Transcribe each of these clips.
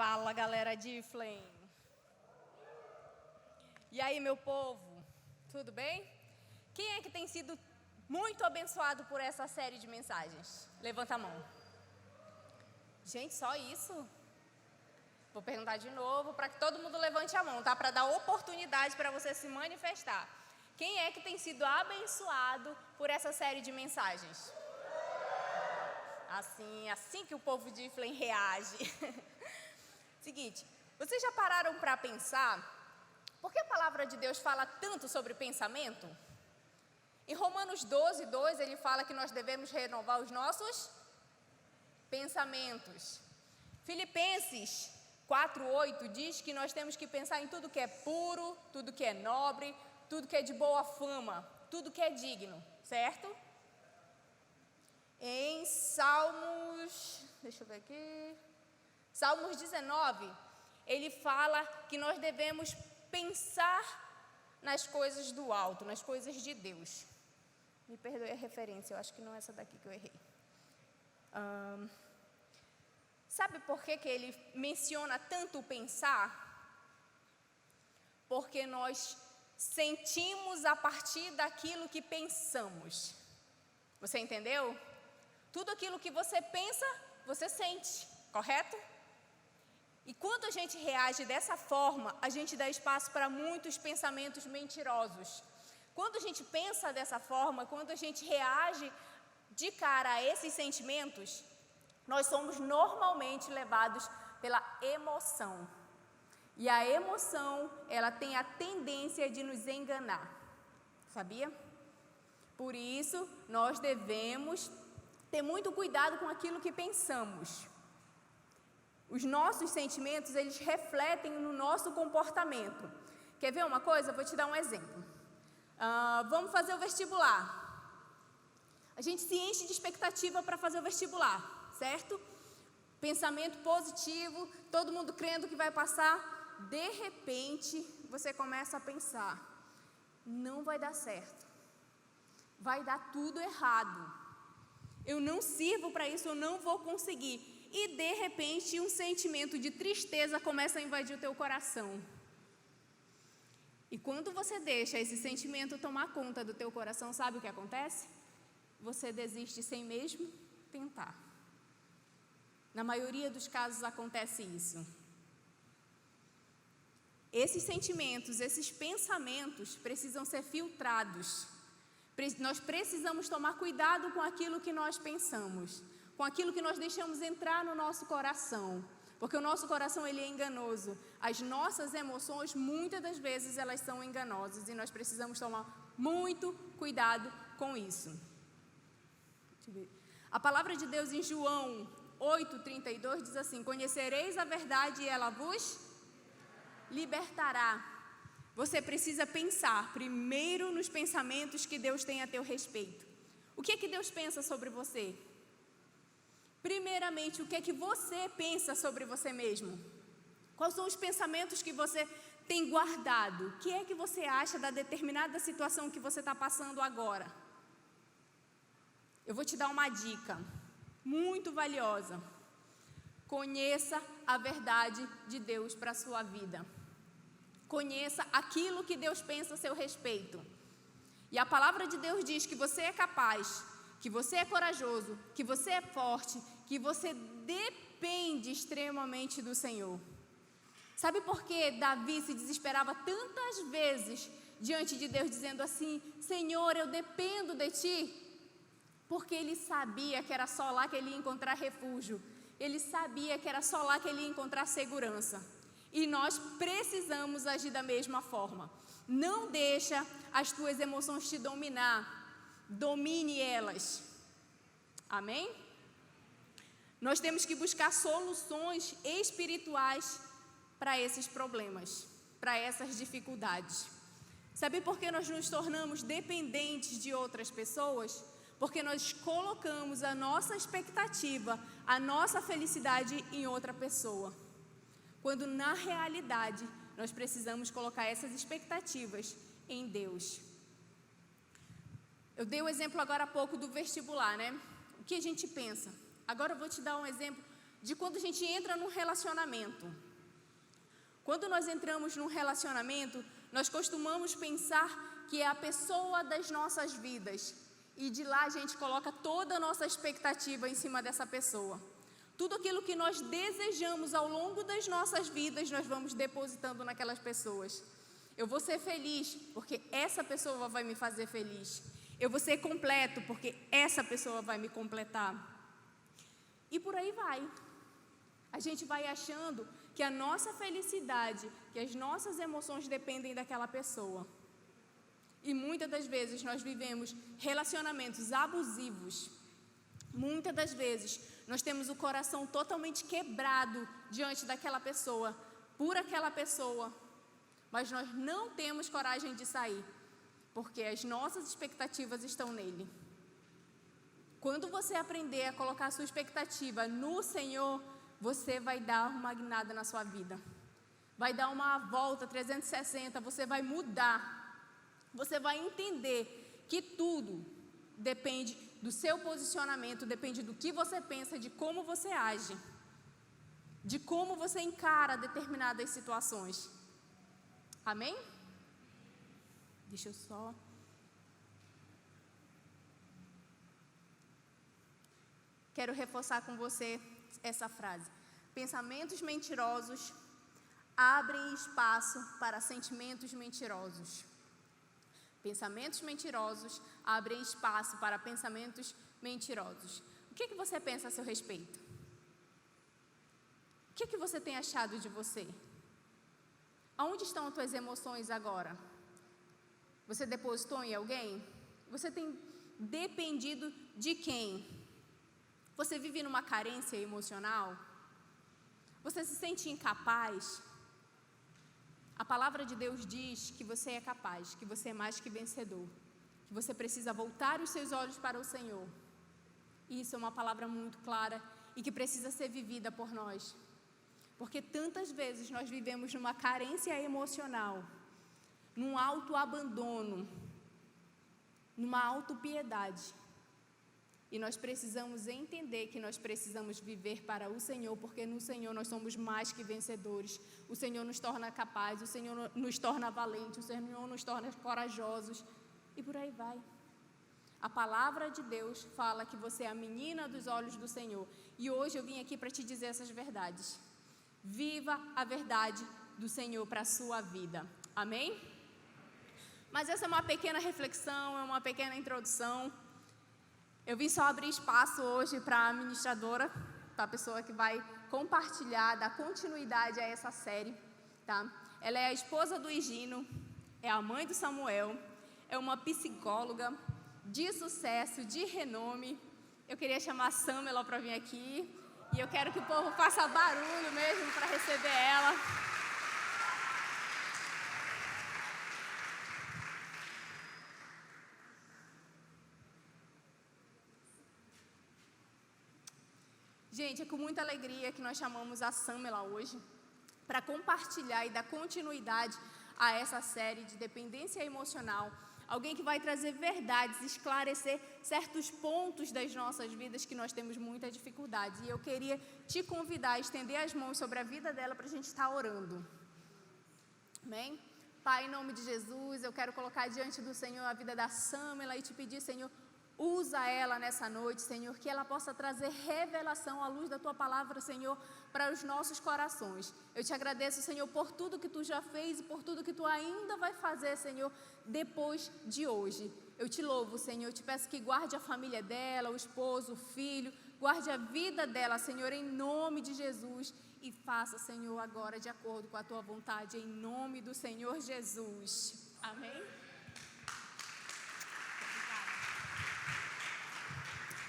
Fala, galera de Flame. E aí, meu povo, tudo bem? Quem é que tem sido muito abençoado por essa série de mensagens? Levanta a mão. Gente, só isso? Vou perguntar de novo para que todo mundo levante a mão, tá? Para dar oportunidade para você se manifestar. Quem é que tem sido abençoado por essa série de mensagens? Assim que o povo de Flame reage. Seguinte, vocês já pararam para pensar por que a palavra de Deus fala tanto sobre pensamento? Em Romanos 12:2 ele fala que nós devemos renovar os nossos pensamentos. Filipenses 4:8 diz que nós temos que pensar em tudo que é puro, tudo que é nobre, tudo que é de boa fama, tudo que é digno, certo? Em Salmos 19, ele fala que nós devemos pensar nas coisas do alto, nas coisas de Deus. Me perdoe a referência, eu acho que não é essa daqui que eu errei. Sabe por que ele menciona tanto o pensar? Porque nós sentimos a partir daquilo que pensamos. Você entendeu? Tudo aquilo que você pensa, você sente, correto? E quando a gente reage dessa forma, a gente dá espaço para muitos pensamentos mentirosos. Quando a gente pensa dessa forma, quando a gente reage de cara a esses sentimentos, nós somos normalmente levados pela emoção. E a emoção, ela tem a tendência de nos enganar, sabia? Por isso, nós devemos ter muito cuidado com aquilo que pensamos. Os nossos sentimentos, eles refletem no nosso comportamento. Quer ver uma coisa? Eu vou te dar um exemplo. Vamos fazer o vestibular. A gente se enche de expectativa para fazer o vestibular, certo? Pensamento positivo, todo mundo crendo que vai passar. De repente, você começa a pensar, não vai dar certo. Vai dar tudo errado. Eu não sirvo para isso, eu não vou conseguir. E de repente um sentimento de tristeza começa a invadir o teu coração. E quando você deixa esse sentimento tomar conta do teu coração, sabe o que acontece? Você desiste sem mesmo tentar. Na maioria dos casos acontece isso. Esses sentimentos, esses pensamentos precisam ser filtrados. Nós precisamos tomar cuidado com aquilo que nós pensamos, com aquilo que nós deixamos entrar no nosso coração, porque o nosso coração ele é enganoso. As nossas emoções, muitas das vezes, elas são enganosas e nós precisamos tomar muito cuidado com isso. Deixa eu ver. A palavra de Deus em João 8:32 diz assim: conhecereis a verdade e ela vos libertará. Você precisa pensar primeiro nos pensamentos que Deus tem a teu respeito. O que é que Deus pensa sobre você? Primeiramente, o que é que você pensa sobre você mesmo? Quais são os pensamentos que você tem guardado? O que é que você acha da determinada situação que você está passando agora? Eu vou te dar uma dica muito valiosa. Conheça a verdade de Deus para a sua vida. Conheça aquilo que Deus pensa a seu respeito. E a palavra de Deus diz que você é capaz, que você é corajoso, que você é forte, que você depende extremamente do Senhor. Sabe por que Davi se desesperava tantas vezes diante de Deus, dizendo assim: Senhor, eu dependo de Ti? Porque ele sabia que era só lá que ele ia encontrar refúgio. Ele sabia que era só lá que ele ia encontrar segurança. E nós precisamos agir da mesma forma. Não deixa as tuas emoções te dominar. Domine elas. Amém? Nós temos que buscar soluções espirituais para esses problemas, para essas dificuldades. Sabe por que nós nos tornamos dependentes de outras pessoas? Porque nós colocamos a nossa expectativa, a nossa felicidade em outra pessoa. Quando na realidade nós precisamos colocar essas expectativas em Deus. Eu dei o exemplo agora há pouco do vestibular, né? O que a gente pensa? Agora eu vou te dar um exemplo de quando a gente entra num relacionamento. Quando nós entramos num relacionamento, nós costumamos pensar que é a pessoa das nossas vidas. E de lá a gente coloca toda a nossa expectativa em cima dessa pessoa. Tudo aquilo que nós desejamos ao longo das nossas vidas, nós vamos depositando naquelas pessoas. Eu vou ser feliz porque essa pessoa vai me fazer feliz. Eu vou ser completo porque essa pessoa vai me completar. E por aí vai. A gente vai achando que a nossa felicidade, que as nossas emoções dependem daquela pessoa. E muitas das vezes nós vivemos relacionamentos abusivos. Muitas das vezes nós temos o coração totalmente quebrado diante daquela pessoa, por aquela pessoa. Mas nós não temos coragem de sair, porque as nossas expectativas estão nele. Quando você aprender a colocar a sua expectativa no Senhor, você vai dar uma guinada na sua vida. Vai dar uma volta 360, você vai mudar. Você vai entender que tudo depende do seu posicionamento, depende do que você pensa, de como você age, de como você encara determinadas situações. Amém? Deixa eu só... Quero reforçar com você essa frase. Pensamentos mentirosos abrem espaço para sentimentos mentirosos. Pensamentos mentirosos abrem espaço para pensamentos mentirosos. O que você pensa a seu respeito? O que você tem achado de você? Aonde estão as tuas emoções agora? Você depositou em alguém? Você tem dependido de quem? Você vive numa carência emocional? Você se sente incapaz? A palavra de Deus diz que você é capaz, que você é mais que vencedor, que você precisa voltar os seus olhos para o Senhor. Isso é uma palavra muito clara e que precisa ser vivida por nós. Porque tantas vezes nós vivemos numa carência emocional, num autoabandono, numa autopiedade. E nós precisamos entender que nós precisamos viver para o Senhor, porque no Senhor nós somos mais que vencedores. O Senhor nos torna capazes, o Senhor nos torna valentes, o Senhor nos torna corajosos. E por aí vai. A palavra de Deus fala que você é a menina dos olhos do Senhor. E hoje eu vim aqui para te dizer essas verdades. Viva a verdade do Senhor para a sua vida. Amém? Mas essa é uma pequena reflexão, é uma pequena introdução. Eu vim só abrir espaço hoje para a ministradora, para a pessoa que vai compartilhar, dar continuidade a essa série, tá? Ela é a esposa do Higino, é a mãe do Samuel, é uma psicóloga de sucesso, de renome. Eu queria chamar a Samela para vir aqui e eu quero que o povo faça barulho mesmo para receber ela. Gente, é com muita alegria que nós chamamos a Samela hoje para compartilhar e dar continuidade a essa série de dependência emocional. Alguém que vai trazer verdades, esclarecer certos pontos das nossas vidas que nós temos muita dificuldade. E eu queria te convidar a estender as mãos sobre a vida dela para a gente estar orando. Amém? Pai, em nome de Jesus, eu quero colocar diante do Senhor a vida da Samela e te pedir, Senhor, usa ela nessa noite, Senhor, que ela possa trazer revelação à luz da Tua palavra, Senhor, para os nossos corações. Eu te agradeço, Senhor, por tudo que Tu já fez e por tudo que Tu ainda vai fazer, Senhor, depois de hoje. Eu te louvo, Senhor, eu te peço que guarde a família dela, o esposo, o filho, guarde a vida dela, Senhor, em nome de Jesus. E faça, Senhor, agora de acordo com a Tua vontade, em nome do Senhor Jesus. Amém?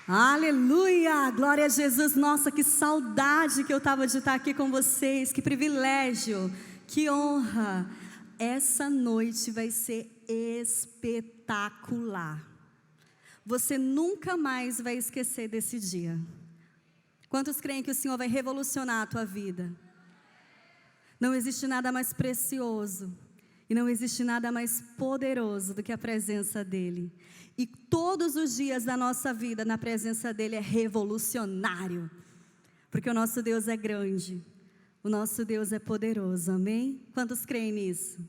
Aleluia, glória a Jesus. Nossa, que saudade que eu estava de estar aqui com vocês, que privilégio, que honra. Essa noite vai ser espetacular. Você nunca mais vai esquecer desse dia. Quantos creem que o Senhor vai revolucionar a tua vida? Não existe nada mais precioso e não existe nada mais poderoso do que a presença dEle. E todos os dias da nossa vida na presença dEle é revolucionário. porque o nosso Deus é grande, o nosso Deus é poderoso, amém? Quantos creem nisso?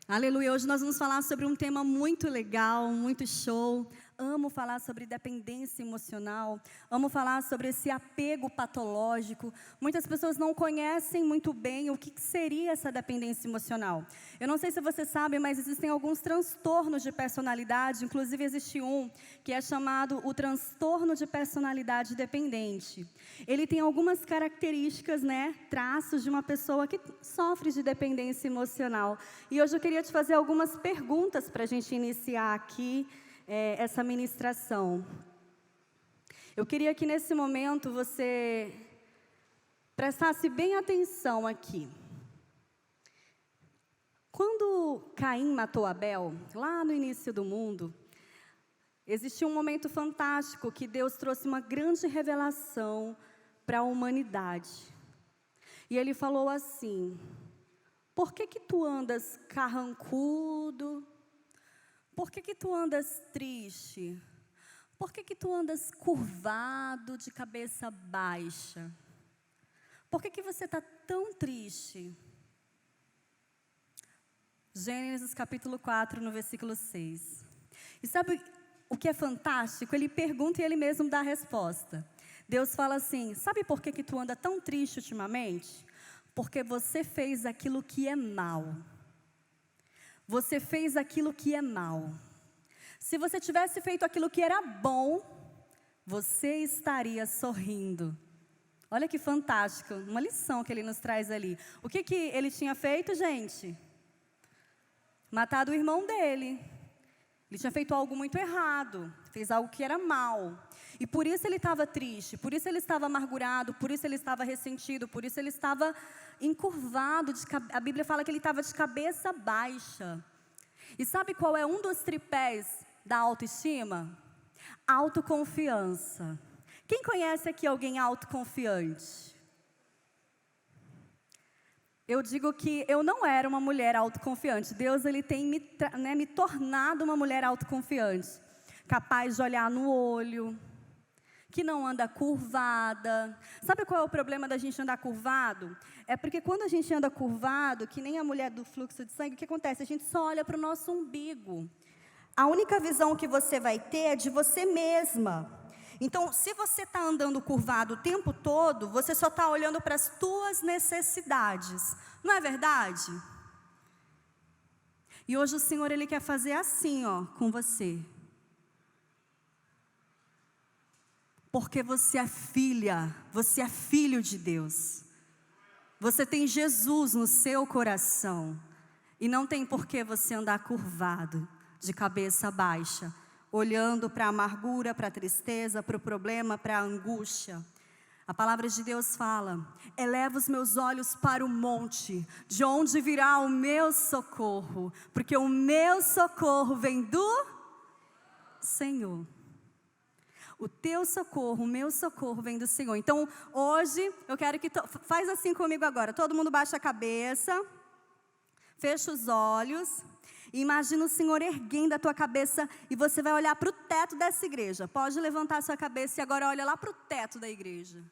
Aleluia, hoje nós vamos falar sobre um tema muito legal, muito show. Amo falar sobre dependência emocional, amo falar sobre esse apego patológico. Muitas pessoas não conhecem muito bem o que seria essa dependência emocional. Eu não sei se você sabe, mas existem alguns transtornos de personalidade, inclusive existe um que é chamado o transtorno de personalidade dependente. Ele tem algumas características, traços de uma pessoa que sofre de dependência emocional. E hoje eu queria te fazer algumas perguntas para a gente iniciar aqui essa ministração. Eu queria que nesse momento você prestasse bem atenção aqui. Quando Caim matou Abel, lá no início do mundo, existiu um momento fantástico que Deus trouxe uma grande revelação para a humanidade. E Ele falou assim: por que tu andas carrancudo? Por que tu andas triste? Por que tu andas curvado, de cabeça baixa? Por que você está tão triste? Gênesis capítulo 4, no versículo 6. E sabe o que é fantástico? Ele pergunta e ele mesmo dá a resposta. Deus fala assim: sabe por que tu anda tão triste ultimamente? Porque você fez aquilo que é mal. Você fez aquilo que é mal. Se você tivesse feito aquilo que era bom, você estaria sorrindo. Olha que fantástico, uma lição que ele nos traz ali. O que ele tinha feito, gente? Matado o irmão dele. Ele tinha feito algo muito errado, fez algo que era mal. E por isso ele estava triste, por isso ele estava amargurado, por isso ele estava ressentido, por isso ele estava encurvado. A Bíblia fala que ele estava de cabeça baixa. E sabe qual é um dos tripés da autoestima? Autoconfiança. Quem conhece aqui alguém autoconfiante? Eu digo que eu não era uma mulher autoconfiante. Deus ele tem me tornado uma mulher autoconfiante. Capaz de olhar no olho, que não anda curvada. Sabe qual é o problema da gente andar curvado? É porque quando a gente anda curvado, que nem a mulher do fluxo de sangue, o que acontece? A gente só olha para o nosso umbigo. A única visão que você vai ter é de você mesma. Então, se você está andando curvado o tempo todo, você só está olhando para as tuas necessidades. Não é verdade? E hoje o Senhor ele quer fazer assim, com você. Porque você é filha, você é filho de Deus. Você tem Jesus no seu coração. E não tem por que você andar curvado, de cabeça baixa, olhando para a amargura, para a tristeza, para o problema, para a angústia. A palavra de Deus fala: eleva os meus olhos para o monte, de onde virá o meu socorro, porque o meu socorro vem do Senhor. O teu socorro, o meu socorro vem do Senhor. Então, hoje, eu quero que faz assim comigo agora. Todo mundo baixa a cabeça, fecha os olhos. E imagina o Senhor erguendo a tua cabeça e você vai olhar para o teto dessa igreja. Pode levantar a sua cabeça e agora olha lá para o teto da igreja.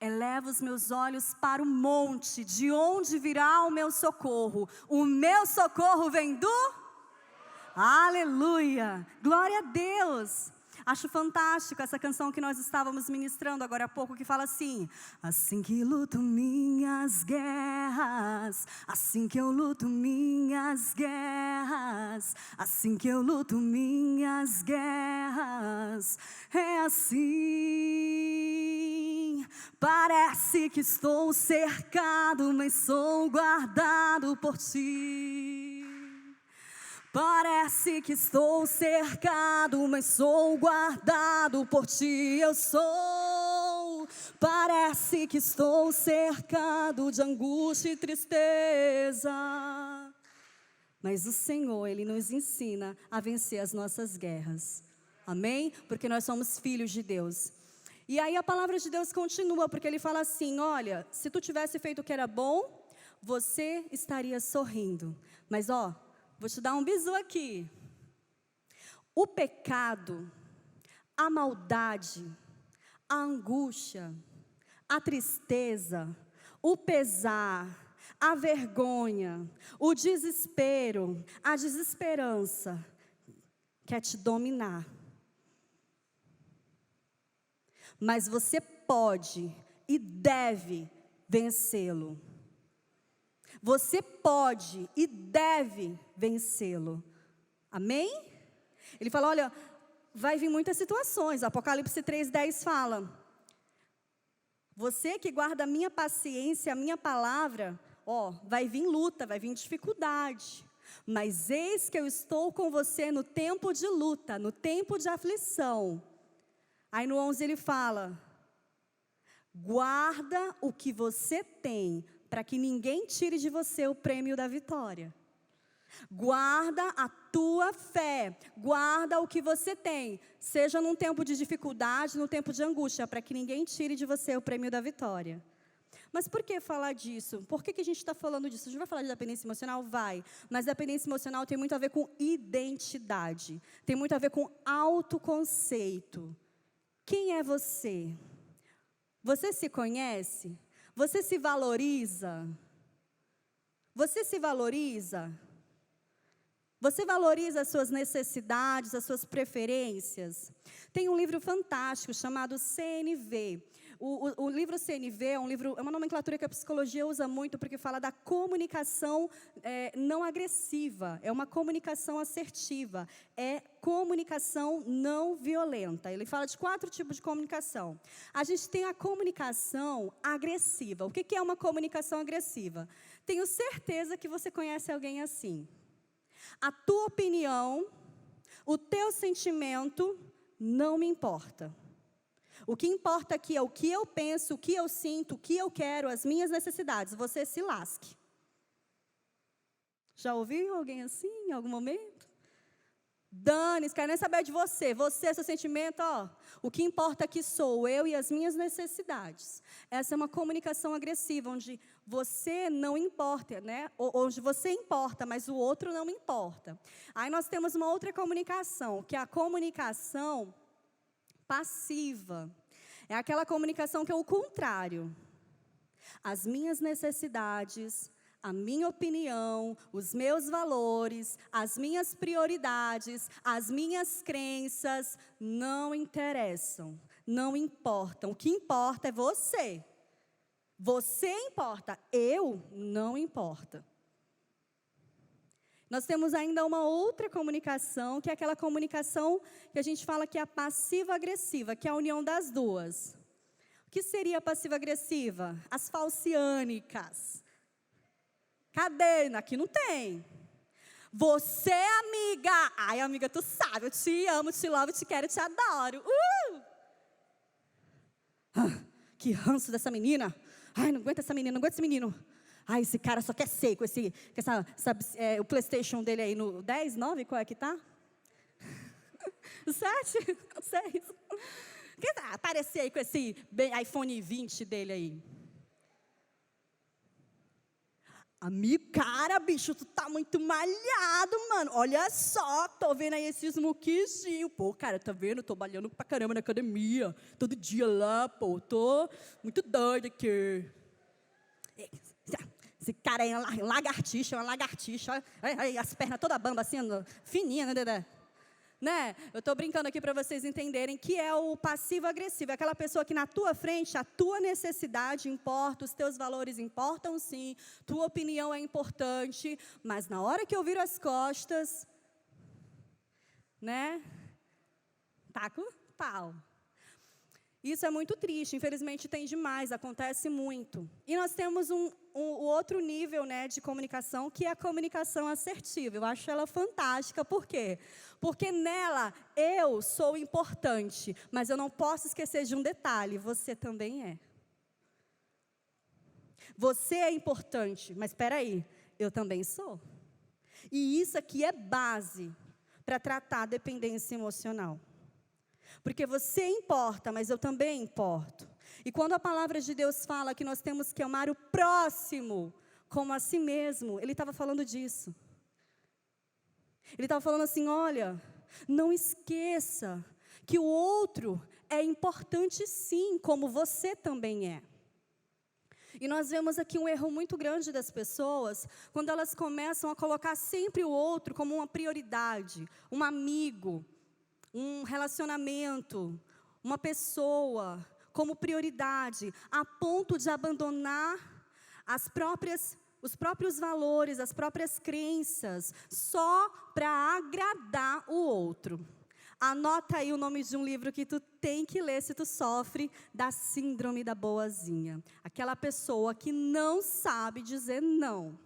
Eleva os meus olhos para o monte, de onde virá o meu socorro. O meu socorro vem do... Aleluia! Glória a Deus! Acho fantástico essa canção que nós estávamos ministrando agora há pouco, que fala assim: assim que luto minhas guerras, assim que eu luto minhas guerras, assim que eu luto minhas guerras, é assim. Parece que estou cercado, mas sou guardado por ti. Parece que estou cercado, mas sou guardado por ti, eu sou. Parece que estou cercado de angústia e tristeza, mas o Senhor, Ele nos ensina a vencer as nossas guerras, amém? Porque nós somos filhos de Deus. E aí a palavra de Deus continua, porque Ele fala assim: olha, se tu tivesse feito o que era bom, você estaria sorrindo, mas vou te dar um bizu aqui. O pecado, a maldade, a angústia, a tristeza, o pesar, a vergonha, o desespero, a desesperança quer te dominar. Mas você pode e deve vencê-lo. Você pode e deve vencê-lo. Amém? Ele fala, olha, vai vir muitas situações. Apocalipse 3:10 fala, você que guarda a minha paciência, a minha palavra, vai vir luta, vai vir dificuldade. Mas eis que eu estou com você no tempo de luta, no tempo de aflição. Aí no 11 ele fala, guarda o que você tem, para que ninguém tire de você o prêmio da vitória. Guarda a tua fé, guarda o que você tem, seja num tempo de dificuldade, num tempo de angústia, para que ninguém tire de você o prêmio da vitória. Mas por que falar disso? Por que a gente está falando disso? A gente vai falar de dependência emocional? Vai. Mas dependência emocional tem muito a ver com identidade. Tem muito a ver com autoconceito. Quem é você? Você se conhece? Você se valoriza? Você se valoriza? Você valoriza as suas necessidades, as suas preferências? Tem um livro fantástico chamado CNV. O livro CNV é uma nomenclatura que a psicologia usa muito porque fala da comunicação não agressiva. É uma comunicação assertiva. É comunicação não violenta. Ele fala de 4 tipos de comunicação. A gente tem a comunicação agressiva. O que é uma comunicação agressiva? Tenho certeza que você conhece alguém assim. A tua opinião, o teu sentimento não me importa. O que importa aqui é o que eu penso, o que eu sinto, o que eu quero, as minhas necessidades. Você se lasque. Já ouviu alguém assim em algum momento? Dane-se, quero nem saber de você. Você, seu sentimento, o que importa aqui sou eu e as minhas necessidades. Essa é uma comunicação agressiva, onde você não importa, né? Onde você importa, mas o outro não importa. Aí nós temos uma outra comunicação, que é a comunicação passiva. É aquela comunicação que é o contrário. As minhas necessidades, a minha opinião, os meus valores, as minhas prioridades, as minhas crenças não interessam, não importam. O que importa é você. Você importa, eu não importa. Nós temos ainda uma outra comunicação, que é aquela comunicação que a gente fala que é a passiva-agressiva, que é a união das duas. O que seria a passiva-agressiva? As falciânicas. Cadê? Aqui não tem. Você, amiga. Ai, amiga, tu sabe, eu te amo, te louvo, te quero, te adoro. Que ranço dessa menina. Ai, não aguento essa menina, não aguento esse menino. Ai, esse cara só quer ser com o PlayStation dele aí no 10, 9, qual é que tá? 7, 6. Quer aparecer aí com esse iPhone 20 dele aí? Amigo, cara, bicho, tu tá muito malhado, mano. Olha só, tô vendo aí esses muquizinhos. Pô, cara, tá vendo? Tô malhando pra caramba na academia. Todo dia lá, pô. Tô muito doido aqui. Esse cara aí é uma lagartixa. As pernas toda bamba, assim, fininha, né? Eu estou brincando aqui para vocês entenderem que é o passivo-agressivo. É aquela pessoa que na tua frente, a tua necessidade importa, os teus valores importam sim, tua opinião é importante, mas na hora que eu viro as costas, né? Taco pau. Isso é muito triste, infelizmente tem demais, acontece muito. E nós temos um outro nível, né, de comunicação, que é a comunicação assertiva. Eu acho ela fantástica, por quê? Porque nela eu sou importante, mas eu não posso esquecer de um detalhe, você também é. Você é importante, mas espera aí, eu também sou. E isso aqui é base para tratar a dependência emocional. Porque você importa, mas eu também importo. E quando a palavra de Deus fala que nós temos que amar o próximo como a si mesmo, Ele estava falando disso. Ele estava falando assim, olha, não esqueça que o outro é importante sim, como você também é. E nós vemos aqui um erro muito grande das pessoas, quando elas começam a colocar sempre o outro como uma prioridade, um amigo, um relacionamento, uma pessoa como prioridade, a ponto de abandonar os próprios valores, as próprias crenças, só para agradar o outro. Anota aí o nome de um livro que tu tem que ler se tu sofre da síndrome da boazinha. Aquela pessoa que não sabe dizer não.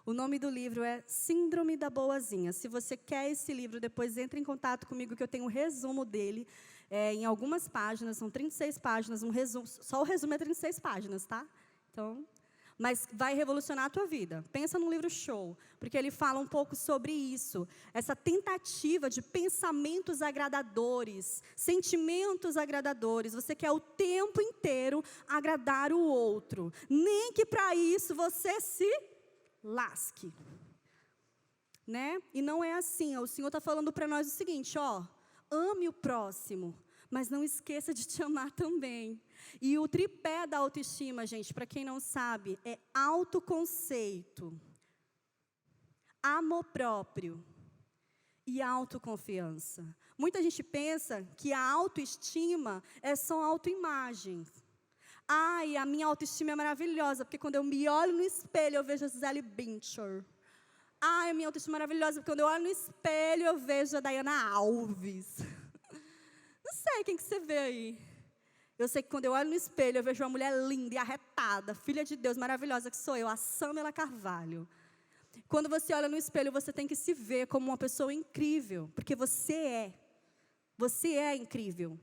O nome do livro é Síndrome da Boazinha. Se você quer esse livro, depois entre em contato comigo que eu tenho um resumo dele em algumas páginas, são 36 páginas, um resumo, só o resumo é 36 páginas, tá? Então, mas vai revolucionar a tua vida. Pensa num livro show, porque ele fala um pouco sobre isso. Essa tentativa de pensamentos agradadores, sentimentos agradadores. Você quer o tempo inteiro agradar o outro. Nem que para isso você se lasque. Né? E não é assim. O Senhor está falando para nós o seguinte, ó. Ame o próximo, mas não esqueça de te amar também. E o tripé da autoestima, gente, para quem não sabe, é autoconceito, amor próprio e autoconfiança. Muita gente pensa que a autoestima é só autoimagem. Ai, a minha autoestima é maravilhosa, porque quando eu me olho no espelho, eu vejo a Gisele Bündchen. Ai, a minha autoestima é maravilhosa, porque quando eu olho no espelho, eu vejo a Dayana Alves. Não sei quem que você vê aí. Eu sei que quando eu olho no espelho, eu vejo uma mulher linda e arretada, filha de Deus, maravilhosa, que sou eu, a Samela Carvalho. Quando você olha no espelho, você tem que se ver como uma pessoa incrível, porque você é incrível.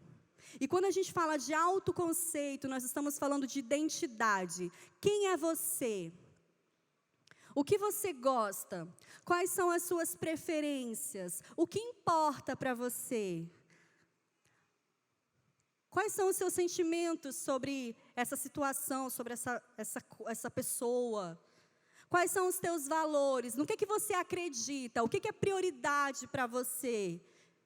E quando a gente fala de autoconceito, nós estamos falando de identidade. Quem é você? O que você gosta? Quais são as suas preferências? O que importa para você? Quais são os seus sentimentos sobre essa situação, sobre essa pessoa? Quais são os teus valores? No que você acredita? O que é prioridade para você?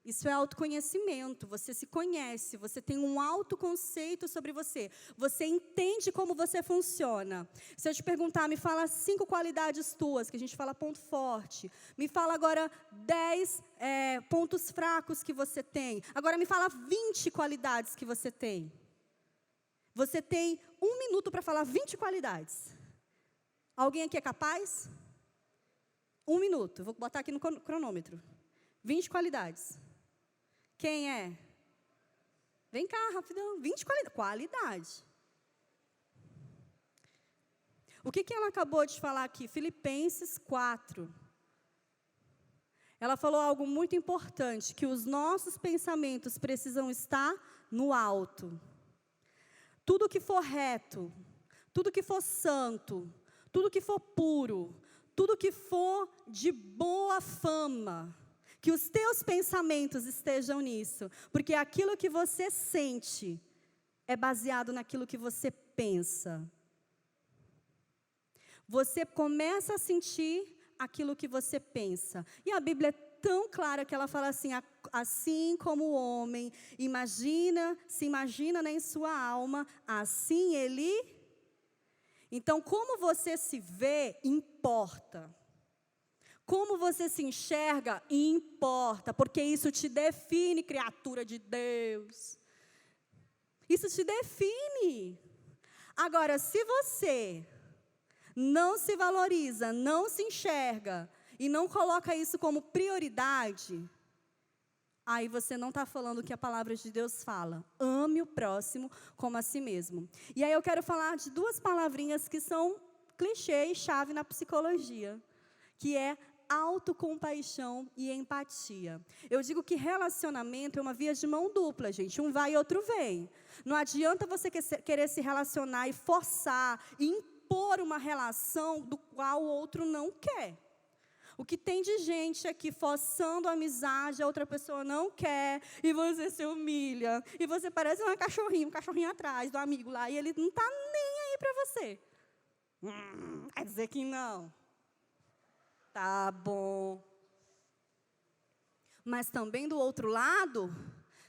Isso é autoconhecimento, você se conhece, você tem um autoconceito sobre você. Você entende como você funciona. Se eu te perguntar, me fala 5 qualidades tuas, que a gente fala ponto forte. Me fala agora 10 pontos fracos que você tem. Agora me fala 20 qualidades que você tem. Você tem 1 minuto para falar 20 qualidades. Alguém aqui é capaz? 1 minuto, vou botar aqui no cronômetro. 20 qualidades. Quem é? Vem cá, rapidão. 20 qualidade. O que ela acabou de falar aqui? Filipenses 4. Ela falou algo muito importante, que os nossos pensamentos precisam estar no alto. Tudo que for reto, tudo que for santo, tudo que for puro, tudo que for de boa fama, que os teus pensamentos estejam nisso, porque aquilo que você sente é baseado naquilo que você pensa. Você começa a sentir aquilo que você pensa. E a Bíblia é tão clara que ela fala assim, assim como o homem se imagina em sua alma, assim ele... Então, como você se vê, importa. Como você se enxerga, importa, porque isso te define, criatura de Deus. Isso te define. Agora, se você não se valoriza, não se enxerga, e não coloca isso como prioridade, aí você não está falando o que a palavra de Deus fala. Ame o próximo como a si mesmo. E aí eu quero falar de 2 palavrinhas que são clichê e chave na psicologia, que é autocompaixão e empatia. Eu digo que relacionamento é uma via de mão dupla, gente. Um vai e outro vem. Não adianta você querer se relacionar e forçar, e impor uma relação do qual o outro não quer. O que tem de gente aqui forçando a amizade, a outra pessoa não quer, e você se humilha. E você parece um cachorrinho atrás do amigo lá, e ele não está nem aí para você. Quer dizer que não. Tá bom. Mas também do outro lado,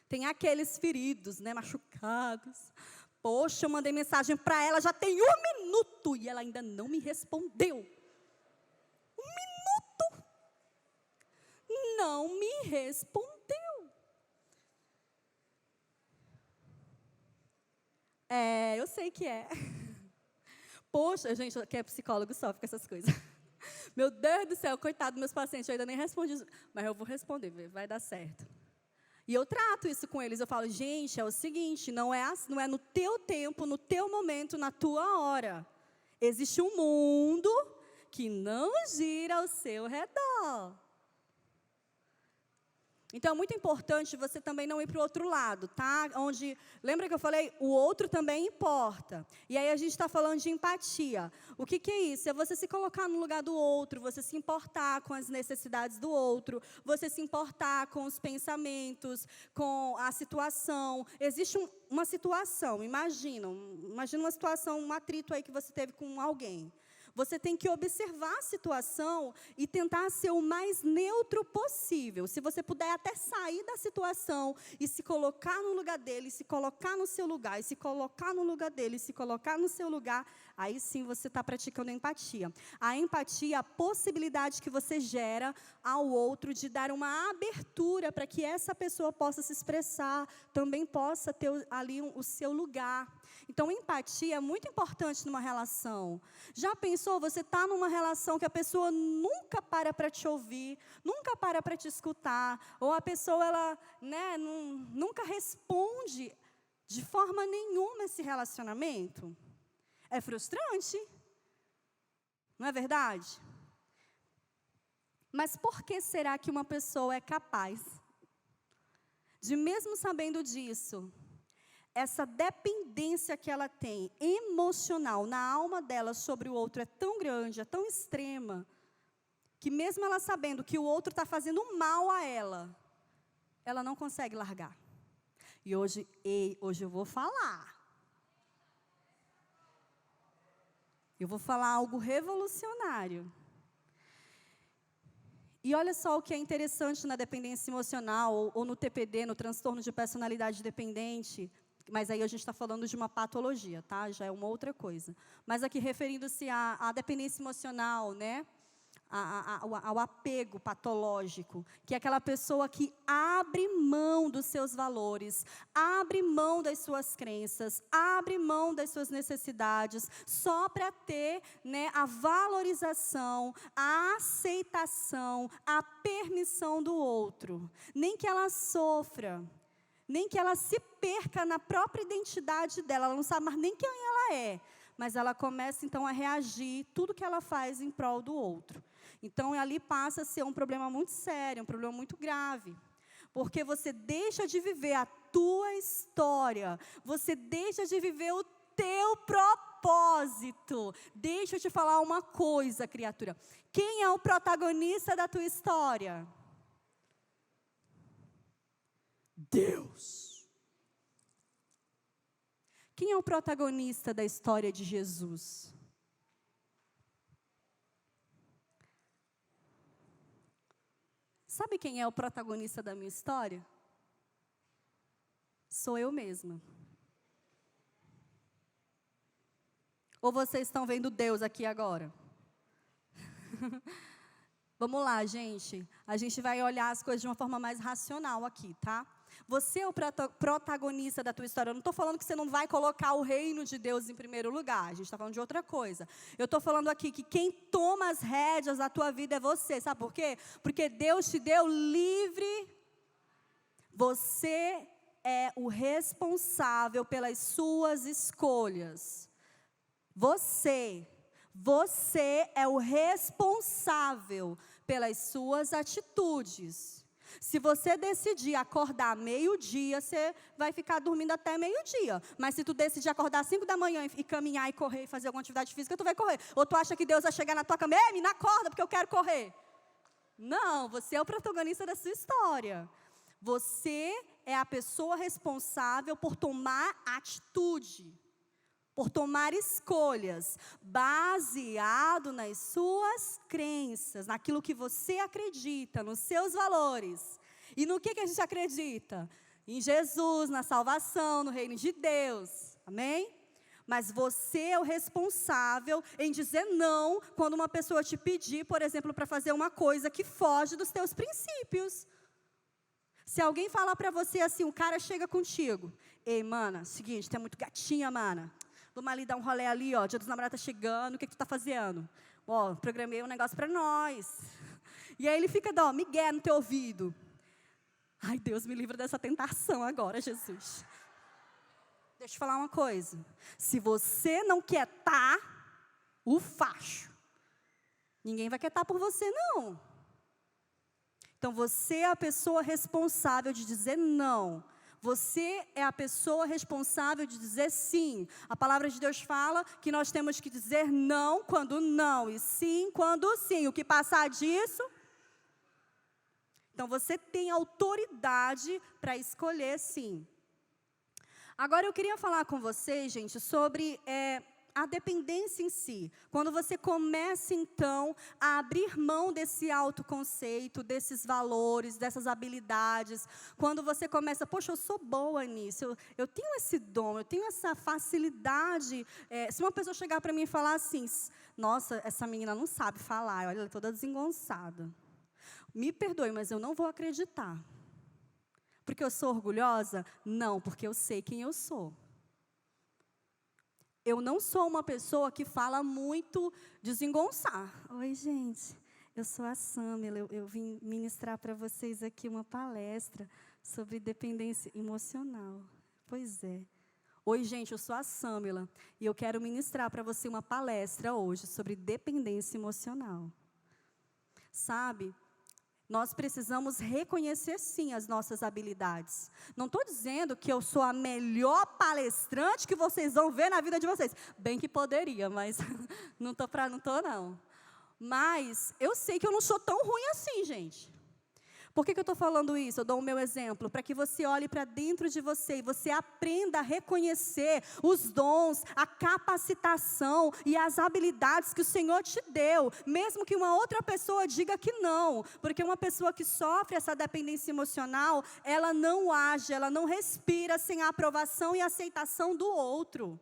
tem aqueles feridos, né, machucados, Poxa, eu mandei mensagem para ela, já tem 1 minuto e ela ainda não me respondeu. 1 minuto. Não me respondeu. Eu sei que é. Poxa, gente, que é psicólogo sofre com essas coisas. Meu Deus do céu, coitado dos meus pacientes, eu ainda nem respondi isso. Mas eu vou responder, vai dar certo. E eu trato isso com eles, eu falo, gente, é o seguinte, não é no teu tempo, no teu momento, na tua hora. Existe um mundo que não gira ao seu redor. Então, é muito importante você também não ir para o outro lado, tá? Lembra que eu falei? O outro também importa. E aí a gente está falando de empatia. O que é isso? É você se colocar no lugar do outro, você se importar com as necessidades do outro, você se importar com os pensamentos, com a situação. Existe uma situação, imagina uma situação, um atrito aí que você teve com alguém. Você tem que observar a situação e tentar ser o mais neutro possível. Se você puder até sair da situação e se colocar no lugar dele, se colocar no seu lugar, e se colocar no lugar dele, se colocar no seu lugar, aí sim você está praticando empatia. A empatia é a possibilidade que você gera ao outro de dar uma abertura para que essa pessoa possa se expressar, também possa ter ali o seu lugar. Então, empatia é muito importante numa relação. Já pensou, você está numa relação que a pessoa nunca para te ouvir, nunca para te escutar, ou a pessoa nunca responde de forma nenhuma esse relacionamento? É frustrante, não é verdade? Mas por que será que uma pessoa é capaz de, mesmo sabendo disso, essa dependência que ela tem, emocional, na alma dela sobre o outro é tão grande, é tão extrema, que mesmo ela sabendo que o outro está fazendo mal a ela não consegue largar. E hoje eu vou falar. Eu vou falar algo revolucionário. E olha só o que é interessante na dependência emocional, ou no TPD, no transtorno de personalidade dependente. Mas aí a gente está falando de uma patologia, tá? Já é uma outra coisa. Mas aqui referindo-se à dependência emocional, né? Ao apego patológico, que é aquela pessoa que abre mão dos seus valores, abre mão das suas crenças, abre mão das suas necessidades, só para ter, né, a valorização, a aceitação, a permissão do outro. Nem que ela sofra, nem que ela se perca na própria identidade dela, ela não sabe mais nem quem ela é, mas ela começa então a reagir, tudo que ela faz em prol do outro. Então ali passa a ser um problema muito sério, um problema muito grave, porque você deixa de viver a tua história, você deixa de viver o teu propósito. Deixa eu te falar uma coisa, criatura, quem é o protagonista da tua história? Deus. Quem é o protagonista da história de Jesus? Sabe quem é o protagonista da minha história? Sou eu mesma. Ou vocês estão vendo Deus aqui agora? Vamos lá, gente. A gente vai olhar as coisas de uma forma mais racional aqui, tá? Você é o protagonista da tua história. Eu não estou falando que você não vai colocar o reino de Deus em primeiro lugar. A gente está falando de outra coisa. Eu estou falando aqui que quem toma as rédeas da tua vida é você. Sabe por quê? Porque Deus te deu livre. Você é o responsável pelas suas escolhas. Você é o responsável pelas suas atitudes. Se você decidir acordar meio-dia, você vai ficar dormindo até meio-dia. Mas se tu decidir acordar às 5 da manhã e caminhar e correr e fazer alguma atividade física, tu vai correr. Ou tu acha que Deus vai chegar na tua cama, ei, menina, acorda porque eu quero correr. Não, você é o protagonista da sua história. Você é a pessoa responsável por tomar atitude, por tomar escolhas, baseado nas suas crenças, naquilo que você acredita, nos seus valores. E no que a gente acredita? Em Jesus, na salvação, no reino de Deus. Amém? Mas você é o responsável em dizer não quando uma pessoa te pedir, por exemplo, para fazer uma coisa que foge dos teus princípios. Se alguém falar para você assim, o cara chega contigo. Ei, mana, seguinte, tu é muito gatinha, mana. Vamos ali dar um rolê ali, ó, Dia dos Namorados tá chegando, o que tu tá fazendo? Ó, programei um negócio para nós. E aí ele fica, ó, migué no teu ouvido. Ai, Deus me livra dessa tentação agora, Jesus. Deixa eu te falar uma coisa. Se você não quietar o facho, ninguém vai quietar por você, não. Então, você é a pessoa responsável de dizer não. Você é a pessoa responsável de dizer sim. A palavra de Deus fala que nós temos que dizer não quando não e sim quando sim. O que passar disso? Então, você tem autoridade para escolher sim. Agora, eu queria falar com vocês, gente, sobre a dependência em si. Quando você começa, então, a abrir mão desse autoconceito, desses valores, dessas habilidades. Quando você começa, poxa, eu sou boa nisso, eu tenho esse dom, eu tenho essa facilidade. Se uma pessoa chegar para mim e falar assim, nossa, essa menina não sabe falar, olha, ela é toda desengonçada. Me perdoe, mas eu não vou acreditar. Porque eu sou orgulhosa? Não, porque eu sei quem eu sou. Eu não sou uma pessoa que fala muito desengonçar. Oi, gente, eu sou a Samila, eu vim ministrar para vocês aqui uma palestra sobre dependência emocional. Pois é. Oi, gente, eu sou a Samila e eu quero ministrar para você uma palestra hoje sobre dependência emocional. Sabe? Nós precisamos reconhecer, sim, as nossas habilidades. Não estou dizendo que eu sou a melhor palestrante que vocês vão ver na vida de vocês. Bem que poderia, mas não estou não. Mas eu sei que eu não sou tão ruim assim, gente. Por que eu estou falando isso? Eu dou o meu exemplo, para que você olhe para dentro de você e você aprenda a reconhecer os dons, a capacitação e as habilidades que o Senhor te deu, mesmo que uma outra pessoa diga que não, porque uma pessoa que sofre essa dependência emocional, ela não age, ela não respira sem a aprovação e aceitação do outro.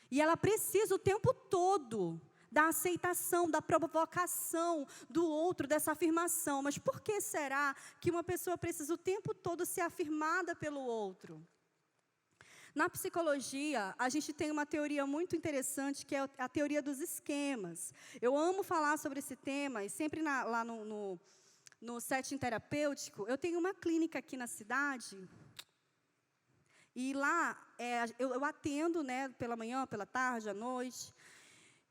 E ela precisa o tempo todo da aceitação, da provocação do outro, dessa afirmação. Mas por que será que uma pessoa precisa o tempo todo ser afirmada pelo outro? Na psicologia, a gente tem uma teoria muito interessante, que é a teoria dos esquemas. Eu amo falar sobre esse tema, e sempre lá no setting terapêutico, eu tenho uma clínica aqui na cidade, e lá eu atendo, né, pela manhã, pela tarde, à noite.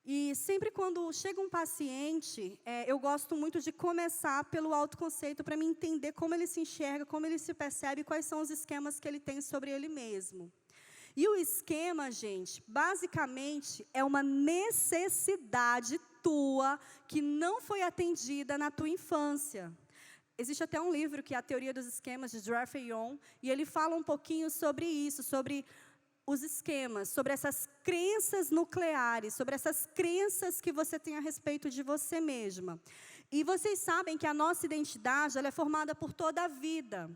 E sempre quando chega um paciente, eu gosto muito de começar pelo autoconceito, para me entender como ele se enxerga, como ele se percebe, quais são os esquemas que ele tem sobre ele mesmo. E o esquema, gente, basicamente é uma necessidade tua que não foi atendida na tua infância. Existe até um livro que é a Teoria dos Esquemas, de Jeffrey Young, e ele fala um pouquinho sobre isso, sobre os esquemas, sobre essas crenças nucleares, sobre essas crenças que você tem a respeito de você mesma. E vocês sabem que a nossa identidade, ela é formada por toda a vida.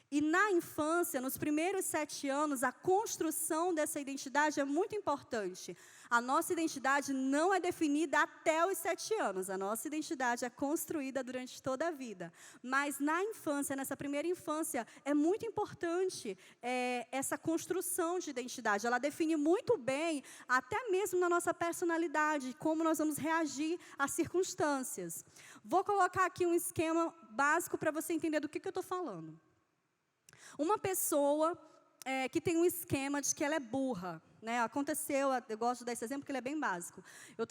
E na infância, nos primeiros 7 anos, a construção dessa identidade é muito importante. A nossa identidade não é definida até os 7 anos. A nossa identidade é construída durante toda a vida. Mas na infância, nessa primeira infância, é muito importante essa construção de identidade. Ela define muito bem, até mesmo na nossa personalidade, como nós vamos reagir às circunstâncias. Vou colocar aqui um esquema básico para você entender do que eu estou falando. Uma pessoa que tem um esquema de que ela é burra, né? Aconteceu, eu gosto desse exemplo porque ele é bem básico. Eu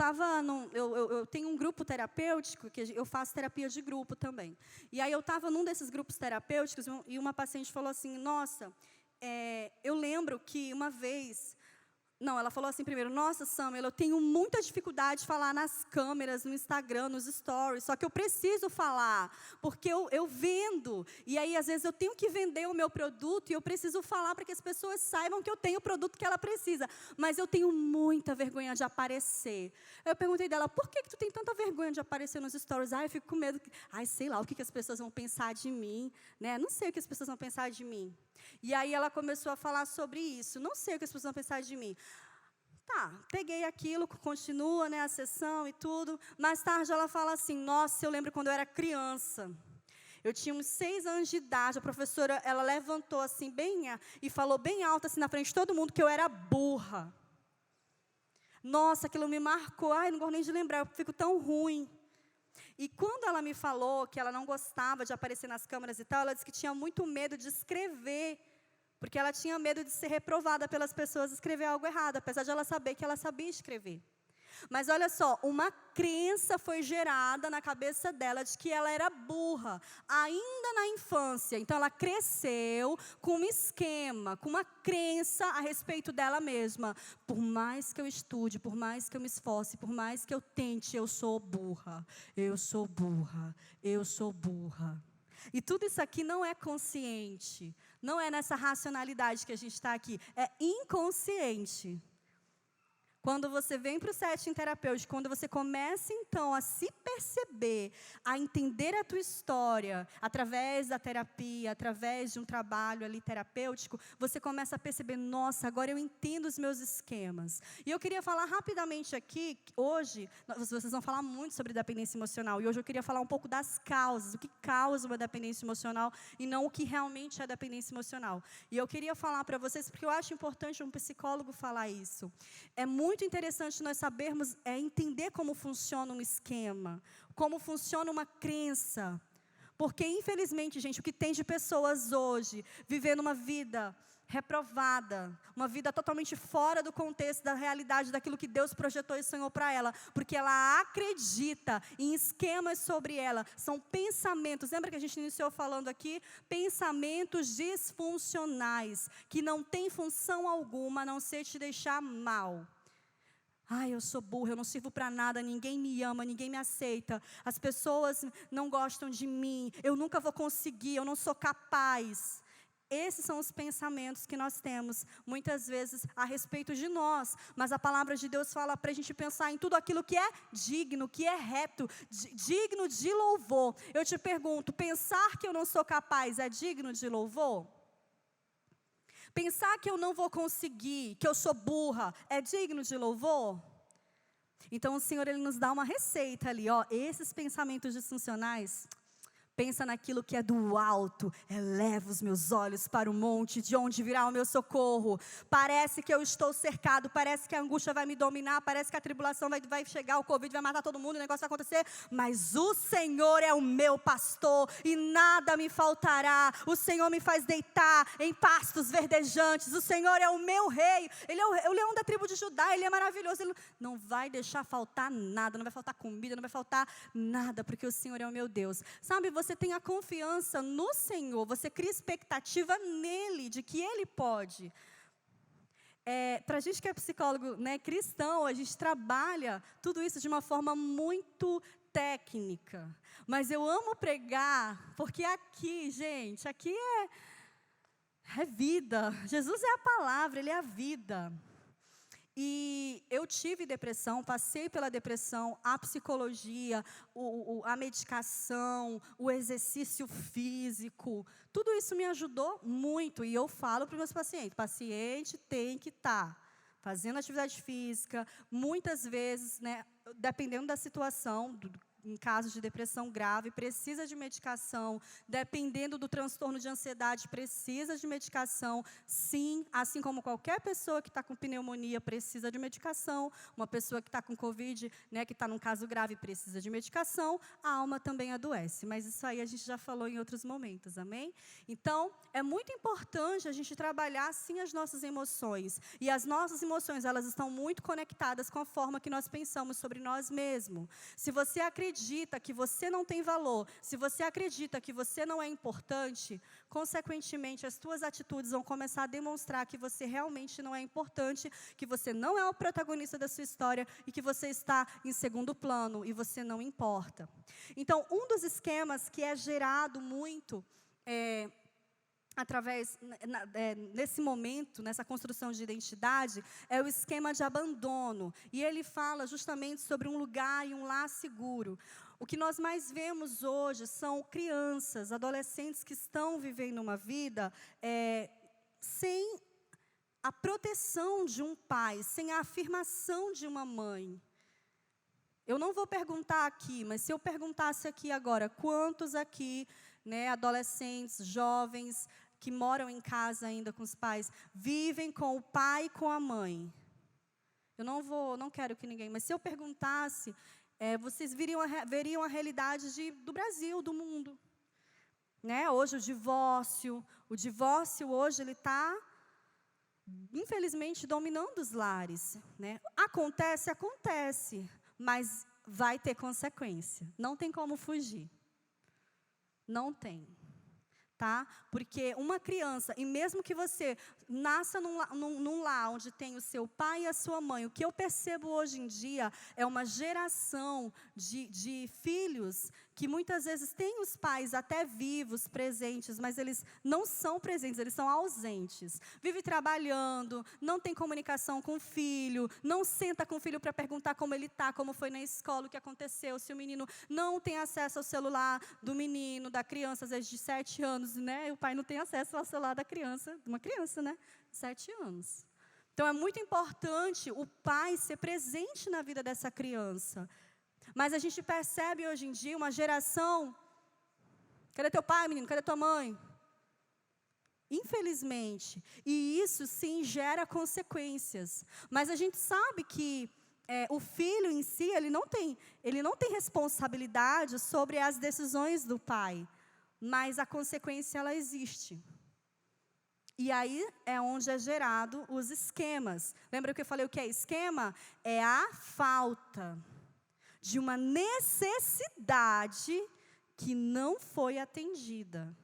tenho um grupo terapêutico, que eu faço terapia de grupo também. E aí eu estava num desses grupos terapêuticos e uma paciente falou assim, nossa, eu lembro que uma vez... Não, ela falou assim primeiro, nossa, Samila, eu tenho muita dificuldade de falar nas câmeras, no Instagram, nos stories, só que eu preciso falar, porque eu vendo, e aí às vezes eu tenho que vender o meu produto e eu preciso falar para que as pessoas saibam que eu tenho o produto que ela precisa, mas eu tenho muita vergonha de aparecer. Eu perguntei dela, por que tu tem tanta vergonha de aparecer nos stories? Eu fico com medo, sei lá, o que as pessoas vão pensar de mim, né? Não sei o que as pessoas vão pensar de mim. E aí ela começou a falar sobre isso. Não sei o que as pessoas vão pensar de mim. Tá, peguei aquilo, continua, né, a sessão e tudo. Mais tarde ela fala assim, nossa, eu lembro quando eu era criança. Eu tinha uns 6 anos de idade, a professora, ela levantou assim, e falou bem alto assim na frente de todo mundo que eu era burra. Nossa, aquilo me marcou. Ai, não gosto nem de lembrar, eu fico tão ruim. E quando ela me falou que ela não gostava de aparecer nas câmeras e tal, ela disse que tinha muito medo de escrever, porque ela tinha medo de ser reprovada pelas pessoas e escrever algo errado, apesar de ela saber que ela sabia escrever. Mas olha só, uma crença foi gerada na cabeça dela de que ela era burra, ainda na infância. Então ela cresceu com um esquema, com uma crença a respeito dela mesma. Por mais que eu estude, por mais que eu me esforce, por mais que eu tente, eu sou burra, eu sou burra, eu sou burra. E tudo isso aqui não é consciente, não é nessa racionalidade que a gente está aqui, é inconsciente. Quando você vem para o setting terapêutico, quando você começa, então, a se perceber, a entender a tua história, através da terapia, através de um trabalho ali terapêutico, você começa a perceber, nossa, agora eu entendo os meus esquemas. E eu queria falar rapidamente aqui, hoje, vocês vão falar muito sobre dependência emocional, e hoje eu queria falar um pouco das causas, o que causa uma dependência emocional, e não o que realmente é dependência emocional. E eu queria falar para vocês, porque eu acho importante um psicólogo falar isso. É muito interessante nós sabermos, entender como funciona um esquema, como funciona uma crença. Porque, infelizmente, gente, o que tem de pessoas hoje vivendo uma vida reprovada, uma vida totalmente fora do contexto da realidade daquilo que Deus projetou e sonhou para ela, porque ela acredita em esquemas sobre ela, são pensamentos, lembra que a gente iniciou falando aqui? Pensamentos disfuncionais, que não têm função alguma a não ser te deixar mal. Ai, eu sou burra, eu não sirvo para nada, ninguém me ama, ninguém me aceita, as pessoas não gostam de mim, eu nunca vou conseguir, eu não sou capaz. Esses são os pensamentos que nós temos, muitas vezes, a respeito de nós. Mas a palavra de Deus fala para a gente pensar em tudo aquilo que é digno, que é reto, digno de louvor. Eu te pergunto, pensar que eu não sou capaz é digno de louvor? Pensar que eu não vou conseguir, que eu sou burra, é digno de louvor? Então o Senhor, Ele nos dá uma receita ali, ó, esses pensamentos disfuncionais. Pensa naquilo que é do alto, eleva os meus olhos para o monte, de onde virá o meu socorro. Parece que eu estou cercado, parece que a angústia vai me dominar, parece que a tribulação vai chegar, o Covid vai matar todo mundo, o negócio vai acontecer. Mas o Senhor é o meu pastor e nada me faltará. O Senhor me faz deitar em pastos verdejantes. O Senhor é o meu rei, Ele é o leão da tribo de Judá, Ele é maravilhoso. Ele não vai deixar faltar nada, não vai faltar comida, não vai faltar nada, porque o Senhor é o meu Deus. Sabe, você tem a confiança no Senhor, você cria expectativa nele, de que Ele pode. Para a gente que é psicólogo, né, cristão, a gente trabalha tudo isso de uma forma muito técnica. Mas eu amo pregar, porque aqui, gente, aqui é vida. Jesus é a palavra, Ele é a vida. E eu tive depressão, passei pela depressão, a psicologia, a medicação, o exercício físico, tudo isso me ajudou muito. E eu falo para os meus pacientes, paciente tem que estar fazendo atividade física, muitas vezes, né, dependendo da situação, em casos de depressão grave, precisa de medicação, dependendo do transtorno de ansiedade, precisa de medicação, sim, assim como qualquer pessoa que está com pneumonia precisa de medicação, uma pessoa que está com Covid, né, que está num caso grave, precisa de medicação, a alma também adoece, mas isso aí a gente já falou em outros momentos, amém? Então, é muito importante a gente trabalhar, sim, as nossas emoções, e as nossas emoções, elas estão muito conectadas com a forma que nós pensamos sobre nós mesmos. Se você acredita que você não tem valor, se você acredita que você não é importante, consequentemente as suas atitudes vão começar a demonstrar que você realmente não é importante, que você não é o protagonista da sua história e que você está em segundo plano e você não importa. Então, um dos esquemas que é gerado muito nesse momento, nessa construção de identidade, é o esquema de abandono. E ele fala justamente sobre um lugar e um lar seguro. O que nós mais vemos hoje são crianças, adolescentes que estão vivendo uma vida sem a proteção de um pai, sem a afirmação de uma mãe. Eu não vou perguntar aqui, mas se eu perguntasse aqui agora, quantos aqui, adolescentes, jovens, que moram em casa ainda com os pais, vivem com o pai e com a mãe? Eu não quero que ninguém, mas se eu perguntasse, vocês veriam a realidade do Brasil, do mundo. Hoje o divórcio hoje ele está, infelizmente, dominando os lares. Acontece, mas vai ter consequência. Não tem como fugir. Não tem. Tá? Porque uma criança, e mesmo que você nasça num lar onde tem o seu pai e a sua mãe, o que eu percebo hoje em dia é uma geração de filhos que muitas vezes têm os pais até vivos, presentes, mas eles não são presentes, eles são ausentes. Vive trabalhando, não tem comunicação com o filho, não senta com o filho para perguntar como ele está, como foi na escola, o que aconteceu, se o menino não tem acesso ao celular do menino, da criança, às vezes de 7 anos, e o pai não tem acesso ao celular da criança, de uma criança, 7 anos. Então, é muito importante o pai ser presente na vida dessa criança. Mas a gente percebe hoje em dia uma geração, cadê teu pai, menino? Cadê tua mãe? Infelizmente. E isso, sim, gera consequências. Mas a gente sabe que o filho em si, ele não tem responsabilidade sobre as decisões do pai. Mas a consequência, ela existe. E aí é onde é gerado os esquemas. Lembra que eu falei o que é esquema? É a falta de uma necessidade que não foi atendida.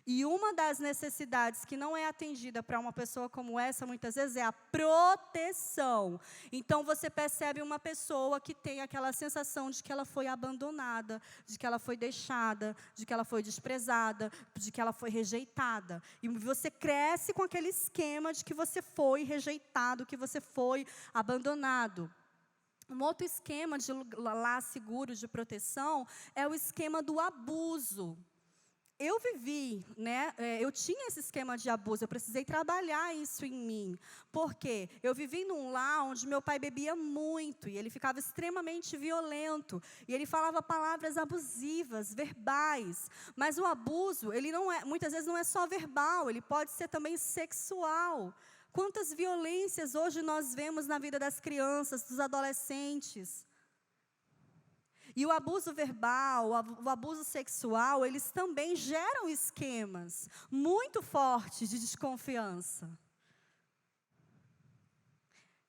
E uma das necessidades que não é atendida para uma pessoa como essa, muitas vezes, é a proteção. Então, você percebe uma pessoa que tem aquela sensação de que ela foi abandonada, de que ela foi deixada, de que ela foi desprezada, de que ela foi rejeitada. E você cresce com aquele esquema de que você foi rejeitado, que você foi abandonado. Um outro esquema de lar seguro, de proteção, é o esquema do abuso. Eu vivi, eu tinha esse esquema de abuso, eu precisei trabalhar isso em mim. Por quê? Eu vivi num lar onde meu pai bebia muito, e ele ficava extremamente violento, e ele falava palavras abusivas, verbais. Mas o abuso, muitas vezes não é só verbal, ele pode ser também sexual. Quantas violências hoje nós vemos na vida das crianças, dos adolescentes? E o abuso verbal, o abuso sexual, eles também geram esquemas muito fortes de desconfiança.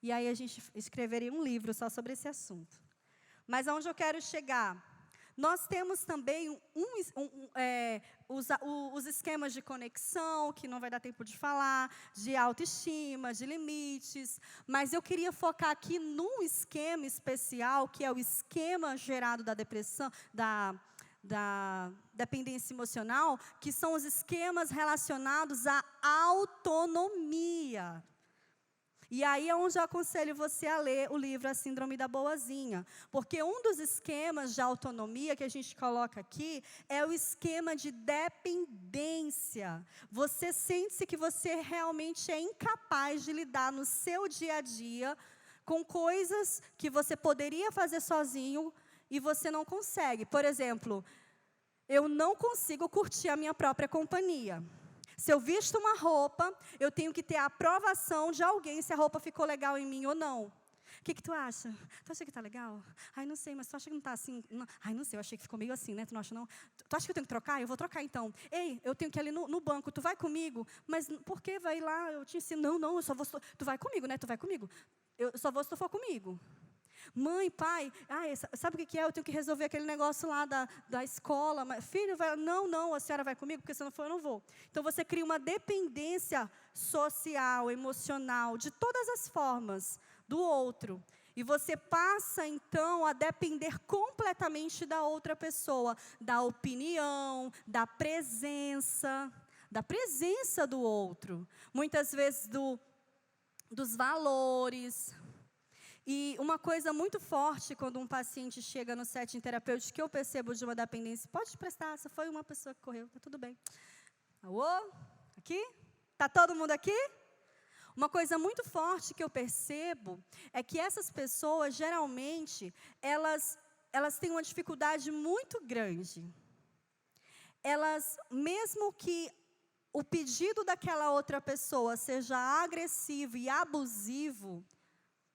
E aí a gente escreveria um livro só sobre esse assunto. Mas aonde eu quero chegar? Nós temos também os esquemas de conexão, que não vai dar tempo de falar, de autoestima, de limites. Mas eu queria focar aqui num esquema especial, que é o esquema gerado da depressão, da dependência emocional, que são os esquemas relacionados à autonomia. E aí é onde eu aconselho você a ler o livro A Síndrome da Boazinha. Porque um dos esquemas de autonomia que a gente coloca aqui é o esquema de dependência. Você sente-se que você realmente é incapaz de lidar no seu dia a dia com coisas que você poderia fazer sozinho e você não consegue. Por exemplo, eu não consigo curtir a minha própria companhia. Se eu visto uma roupa, eu tenho que ter a aprovação de alguém se a roupa ficou legal em mim ou não. O que tu acha? Tu acha que está legal? Ai, não sei, mas tu acha que não está assim? Não. Ai, não sei, eu achei que ficou meio assim, né? Tu não acha, não? Tu acha que eu tenho que trocar? Eu vou trocar, então. Ei, eu tenho que ir ali no banco, tu vai comigo? Mas por que vai lá? Eu te ensino. Não, eu só vou... Tu vai comigo, né? Tu vai comigo? Eu só vou se tu for comigo. Mãe, pai, sabe o que é? Eu tenho que resolver aquele negócio lá da escola. Mas, filho, não, a senhora vai comigo, porque se não for, eu não vou. Então, você cria uma dependência social, emocional, de todas as formas, do outro. E você passa, então, a depender completamente da outra pessoa, da opinião, da presença, da presença do outro, muitas vezes dos valores. E uma coisa muito forte quando um paciente chega no setting terapêutico que eu percebo de uma dependência, pode prestar, só foi uma pessoa que correu, tá tudo bem. Alô? Aqui? Tá todo mundo aqui? Uma coisa muito forte que eu percebo é que essas pessoas, geralmente, elas têm uma dificuldade muito grande. Elas, mesmo que o pedido daquela outra pessoa seja agressivo e abusivo,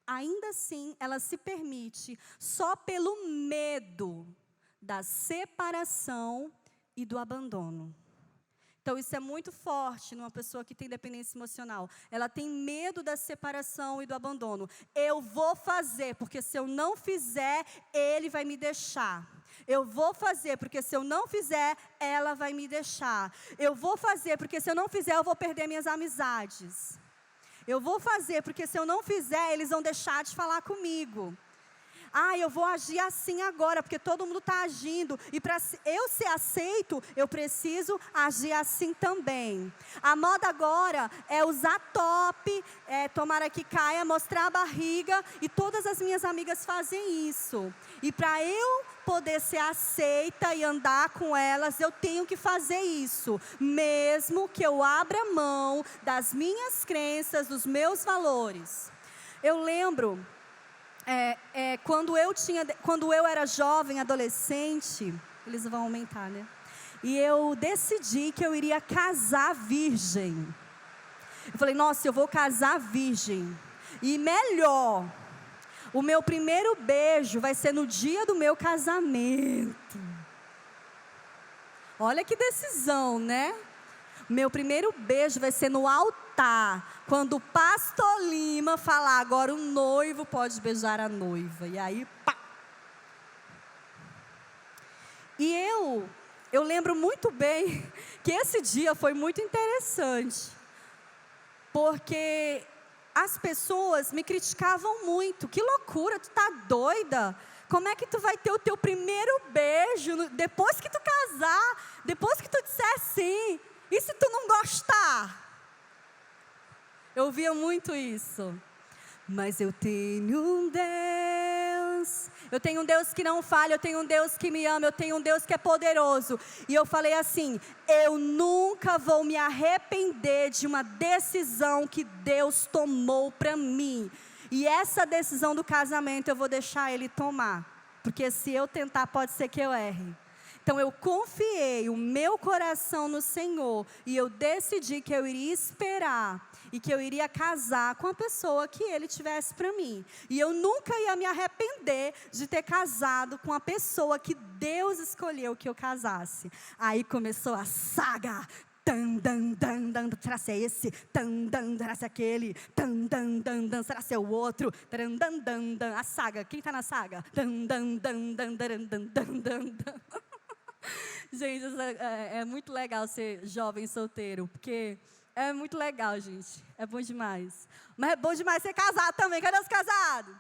ainda assim, ela se permite só pelo medo da separação e do abandono. Então, isso é muito forte numa pessoa que tem dependência emocional. Ela tem medo da separação e do abandono. Eu vou fazer, porque se eu não fizer, ele vai me deixar. Eu vou fazer, porque se eu não fizer, ela vai me deixar. Eu vou fazer, porque se eu não fizer, eu vou perder minhas amizades. Eu vou fazer, porque se eu não fizer, eles vão deixar de falar comigo. Eu vou agir assim agora, porque todo mundo está agindo. E para eu ser aceito, eu preciso agir assim também. A moda agora é usar top, tomara que caia, mostrar a barriga. E todas as minhas amigas fazem isso. E para eu poder ser aceita e andar com elas, eu tenho que fazer isso. Mesmo que eu abra mão das minhas crenças, dos meus valores. Eu lembro... quando eu era jovem, adolescente, eles vão aumentar, né? E eu decidi que eu iria casar virgem. Eu falei, nossa, eu vou casar virgem. E melhor, o meu primeiro beijo vai ser no dia do meu casamento. Olha que decisão, né? Meu primeiro beijo vai ser no altar, quando o pastor Lima falar, agora o noivo pode beijar a noiva. E aí, pá! E eu lembro muito bem que esse dia foi muito interessante, porque as pessoas me criticavam muito. Que loucura, tu tá doida? Como é que tu vai ter o teu primeiro beijo depois que tu casar? Depois que tu disser sim? E se tu não gostar? Eu ouvia muito isso. Mas eu tenho um Deus. Eu tenho um Deus que não falha. Eu tenho um Deus que me ama. Eu tenho um Deus que é poderoso. E eu falei assim, eu nunca vou me arrepender de uma decisão que Deus tomou para mim. E essa decisão do casamento eu vou deixar Ele tomar. Porque se eu tentar, pode ser que eu erre. Então eu confiei o meu coração no Senhor e eu decidi que eu iria esperar e que eu iria casar com a pessoa que Ele tivesse para mim. E eu nunca ia me arrepender de ter casado com a pessoa que Deus escolheu que eu casasse. Aí começou a saga. Será ser esse? Será ser aquele? Será ser o outro? A saga, quem está na saga? Gente, é muito legal ser jovem solteiro, porque é muito legal, gente. É bom demais. Mas é bom demais ser casado também. Cadê os casados?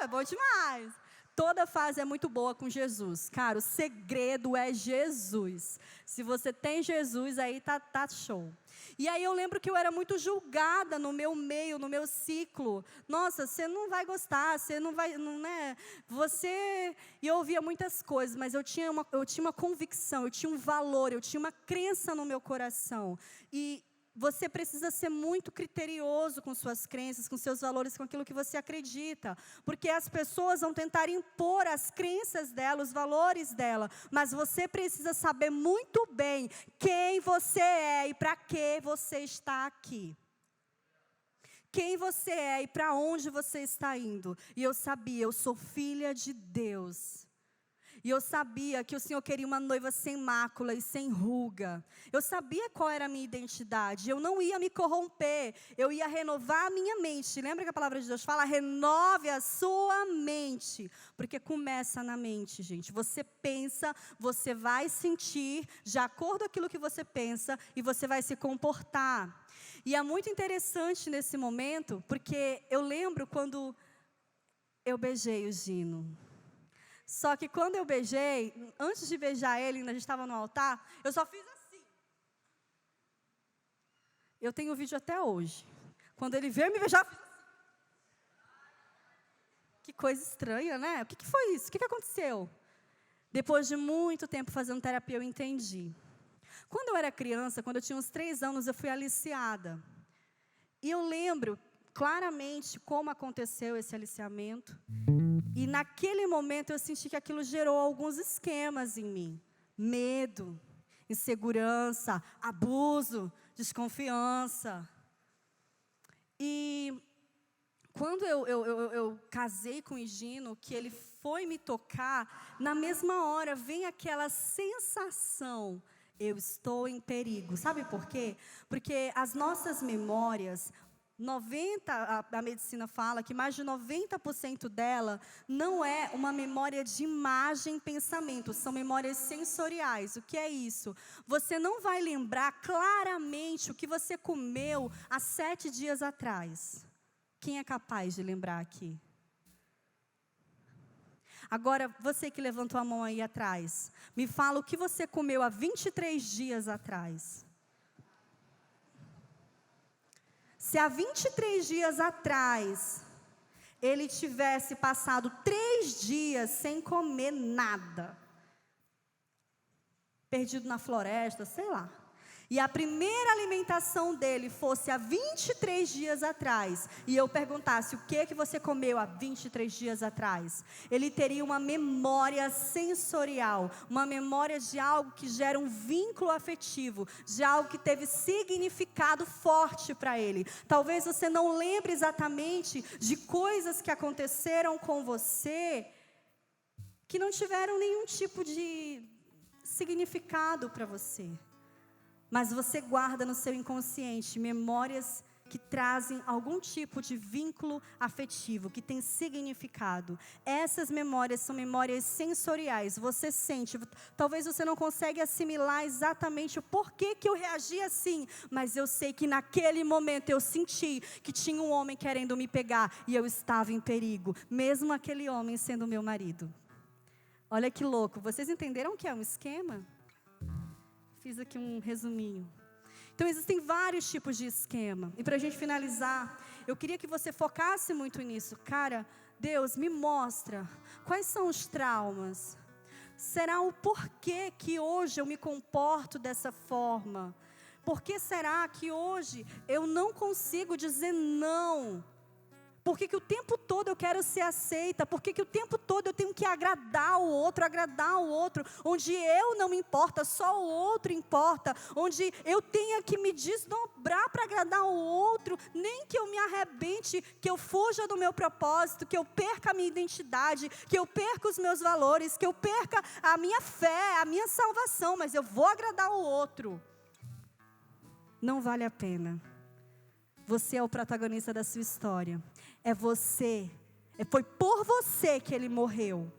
É bom demais. Toda fase é muito boa com Jesus. Cara, o segredo é Jesus. Se você tem Jesus, aí tá show. E aí eu lembro que eu era muito julgada no meu meio, no meu ciclo. Nossa, você não vai gostar, você não vai, não, né? Você... E eu ouvia muitas coisas, mas eu tinha uma convicção, eu tinha um valor, eu tinha uma crença no meu coração. E você precisa ser muito criterioso com suas crenças, com seus valores, com aquilo que você acredita. Porque as pessoas vão tentar impor as crenças dela, os valores dela. Mas você precisa saber muito bem quem você é e para que você está aqui. Quem você é e para onde você está indo. E eu sabia, eu sou filha de Deus. E eu sabia que o Senhor queria uma noiva sem mácula e sem ruga. Eu sabia qual era a minha identidade. Eu não ia me corromper. Eu ia renovar a minha mente. Lembra que a palavra de Deus fala? Renove a sua mente. Porque começa na mente, gente. Você pensa, você vai sentir de acordo com aquilo que você pensa e você vai se comportar. E é muito interessante nesse momento, porque eu lembro quando eu beijei o Gino. Só que quando eu beijei, antes de beijar ele, a gente estava no altar, eu só fiz assim. Eu tenho o vídeo até hoje. Quando ele veio me beijar, que coisa estranha, né? O que foi isso? O que aconteceu? Depois de muito tempo fazendo terapia, eu entendi. Quando eu era criança, quando eu tinha uns 3 anos, eu fui aliciada. E eu lembro claramente como aconteceu esse aliciamento. E naquele momento eu senti que aquilo gerou alguns esquemas em mim. Medo, insegurança, abuso, desconfiança. E quando eu casei com o Higino, que ele foi me tocar, na mesma hora vem aquela sensação, eu estou em perigo. Sabe por quê? Porque as nossas memórias, a medicina fala que mais de 90% dela não é uma memória de imagem e pensamento, são memórias sensoriais. O que é isso? Você não vai lembrar claramente o que você comeu há 7 dias atrás. Quem é capaz de lembrar aqui? Agora, você que levantou a mão aí atrás, me fala o que você comeu há 23 dias atrás. Se há 23 dias atrás, ele tivesse passado 3 dias sem comer nada, perdido na floresta, sei lá, e a primeira alimentação dele fosse há 23 dias atrás, e eu perguntasse, o que você comeu há 23 dias atrás? Ele teria uma memória sensorial, uma memória de algo que gera um vínculo afetivo, de algo que teve significado forte para ele. Talvez você não lembre exatamente de coisas que aconteceram com você, que não tiveram nenhum tipo de significado para você. Mas você guarda no seu inconsciente memórias que trazem algum tipo de vínculo afetivo, que tem significado. Essas memórias são memórias sensoriais. Você sente, talvez você não consiga assimilar exatamente o porquê que eu reagi assim, mas eu sei que naquele momento eu senti que tinha um homem querendo me pegar e eu estava em perigo, mesmo aquele homem sendo meu marido. Olha que louco, vocês entenderam o que é um esquema? Fiz aqui um resuminho. Então, existem vários tipos de esquema. E para a gente finalizar, eu queria que você focasse muito nisso. Cara, Deus, me mostra quais são os traumas. Será o porquê que hoje eu me comporto dessa forma? Por que será que hoje eu não consigo dizer não? Por que o tempo todo eu quero ser aceita? Por que o tempo todo eu tenho que agradar o outro? Onde eu não me importa, só o outro importa. Onde eu tenha que me desdobrar para agradar o outro. Nem que eu me arrebente, que eu fuja do meu propósito, que eu perca a minha identidade, que eu perca os meus valores, que eu perca a minha fé, a minha salvação. Mas eu vou agradar o outro. Não vale a pena. Você é o protagonista da sua história. É você. Foi por você que ele morreu.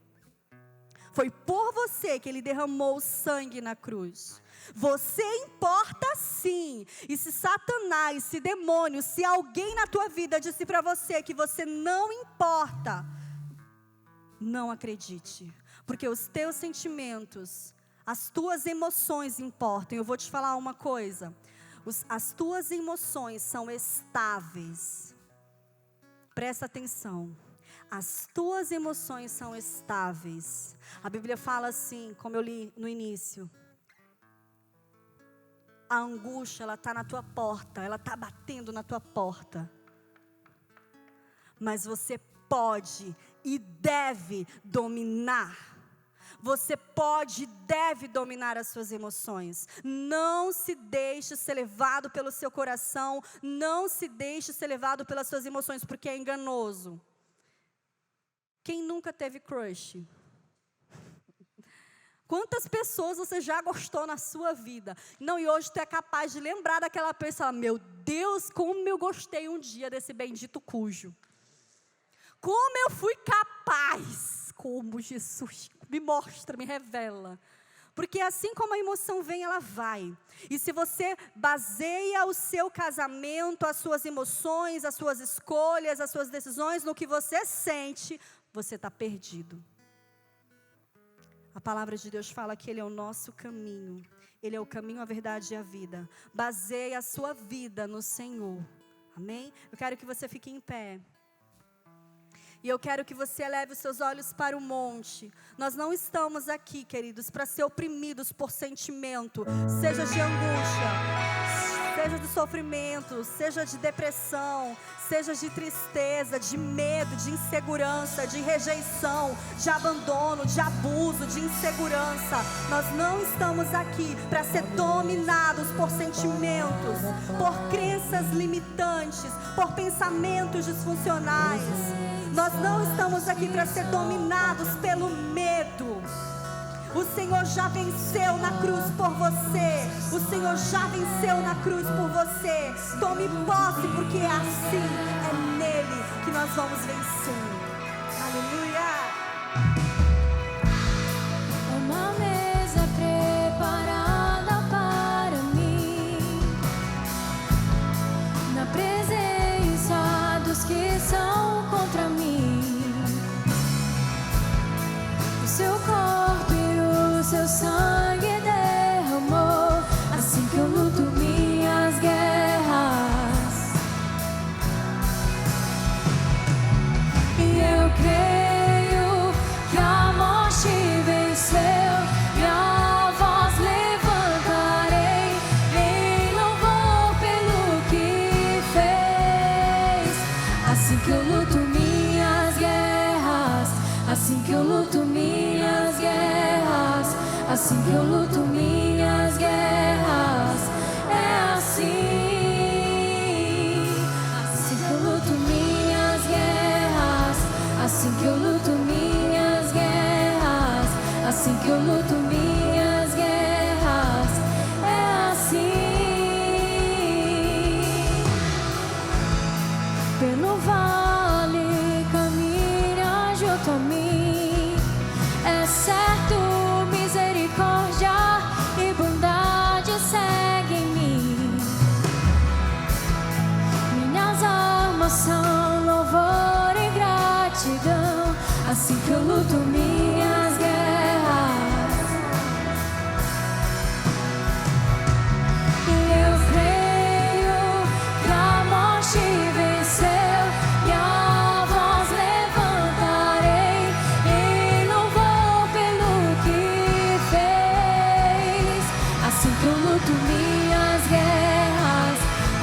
Foi por você que ele derramou o sangue na cruz. Você importa sim. E se Satanás, se demônio, se alguém na tua vida disse para você que você não importa, não acredite. Porque os teus sentimentos, as tuas emoções importam. Eu vou te falar uma coisa. As tuas emoções são estáveis. Presta atenção. As tuas emoções são estáveis. A Bíblia fala assim, como eu li no início. A angústia, ela está na tua porta. Ela está batendo na tua porta. Mas você pode e deve dominar. Você pode e deve dominar as suas emoções. Não se deixe ser levado pelo seu coração. Não se deixe ser levado pelas suas emoções, porque é enganoso. Quem nunca teve crush? Quantas pessoas você já gostou na sua vida? Não, e hoje tu é capaz de lembrar daquela pessoa. Meu Deus, como eu gostei um dia desse bendito cujo. Como eu fui capaz. Como Jesus me mostra, me revela. Porque assim como a emoção vem, ela vai. E se você baseia o seu casamento, as suas emoções, as suas escolhas, as suas decisões no que você sente, você está perdido. A palavra de Deus fala que Ele é o nosso caminho. Ele é o caminho, a verdade e a vida. Baseie a sua vida no Senhor. Amém? Eu quero que você fique em pé. E eu quero que você eleve os seus olhos para o monte. Nós não estamos aqui, queridos, para ser oprimidos por sentimento, seja de angústia, seja de sofrimento, seja de depressão, seja de tristeza, de medo, de insegurança, de rejeição, de abandono, de abuso, de insegurança. Nós não estamos aqui para ser dominados por sentimentos, por crenças limitantes, por pensamentos disfuncionais. Nós não estamos aqui para ser dominados pelo medo. O Senhor já venceu na cruz por você. O Senhor já venceu na cruz por você. Tome posse, porque é assim, é nele que nós vamos vencer. Aleluia. Uma mesa preparada para mim, na presença dos que são contra mim. O seu corpo e o seu sangue derramou, assim que eu luto minhas guerras. E eu creio que a morte venceu, e a voz levantarei em louvor pelo que fez. Assim que eu luto minhas guerras, assim que eu luto minhas guerras, assim que eu luto minhas guerras, é assim. Assim que eu luto minhas guerras, assim que eu luto minhas guerras, assim que eu luto minhas guerras, é assim. Pelo vale caminha junto a mim, é certo, misericórdia e bondade seguem em mim. Minhas armas são louvor e gratidão, assim que eu luto minhas guerras. Eu creio que a morte venceu, e a voz levantarei em louvor pelo que fez. Assim que eu luto minhas guerras,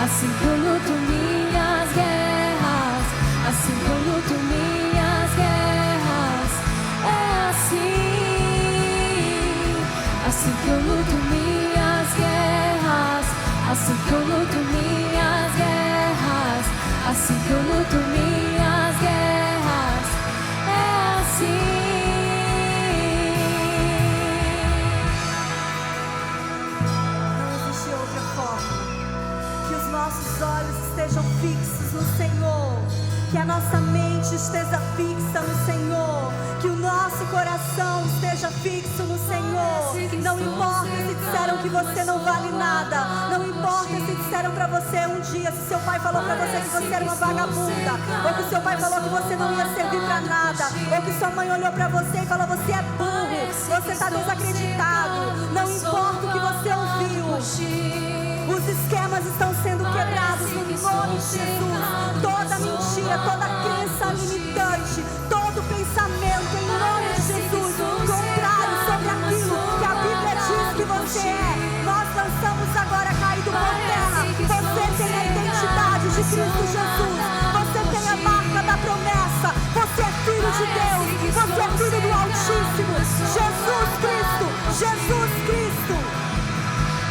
assim que eu luto minhas guerras, assim que eu luto minhas guerras, é assim. Assim que eu luto minhas guerras, assim que eu luto minhas guerras, assim que eu luto minhas guerras, é assim. Não existe outra forma. Que os nossos olhos estejam fixos no Senhor, que a nossa mente esteja fixa no Senhor, que o nosso coração esteja fixo no Senhor. Não importa se disseram que você não vale nada, não importa se disseram pra você um dia, se seu pai falou pra você que você era uma vagabunda, ou que seu pai falou que você não ia servir pra nada, ou que sua mãe olhou pra você e falou: você é burro, você tá desacreditado. Não importa o que você ouviu, os esquemas estão sendo quebrados no nome de Jesus. Toda mentira, toda crença limitante, todo pensamento em nome de Jesus contrário sobre aquilo que a Bíblia diz que você é, nós lançamos agora caído por terra. Você tem a identidade de Cristo Jesus, você tem a marca da promessa, você é filho de Deus, você é filho do Altíssimo, Jesus Cristo, Jesus Cristo.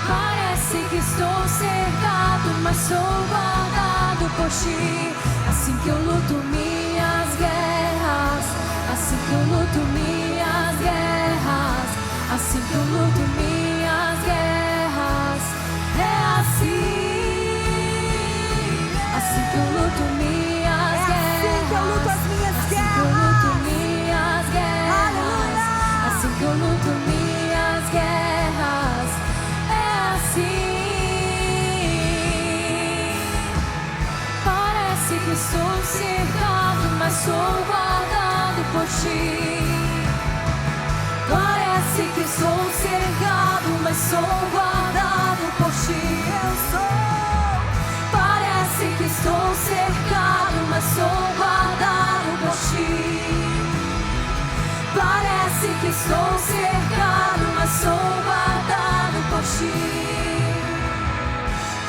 Parece que estou cercado, mas sou guardado por ti. Assim que eu luto minhas guerras, assim que eu luto minhas guerras, assim que eu luto minhas guerras, é assim. Assim que eu luto minhas guerras, assim que eu luto as minhas assim que eu luto minhas guerras, Aleluia. assim que eu luto minhas guerras, é assim. Parece que estou cercado, mas sou guardado por ti. sou guardado por ti. Eu sou. Parece que estou cercado, mas sou guardado por ti. Parece que estou cercado, mas sou guardado por ti.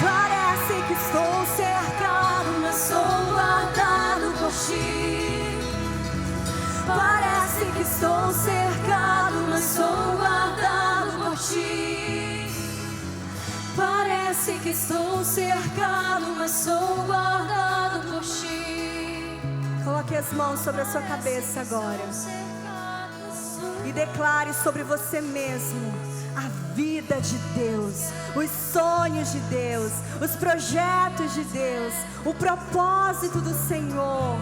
Parece que estou cercado, Mas sou guardado por ti. Parece que estou cercado, mas sou guardado por ti. Parece que estou cercado, mas sou guardado por ti. Coloque as mãos sobre a sua cabeça agora e declare sobre você mesmo a vida de Deus, os sonhos de Deus, os projetos de Deus, o propósito do Senhor,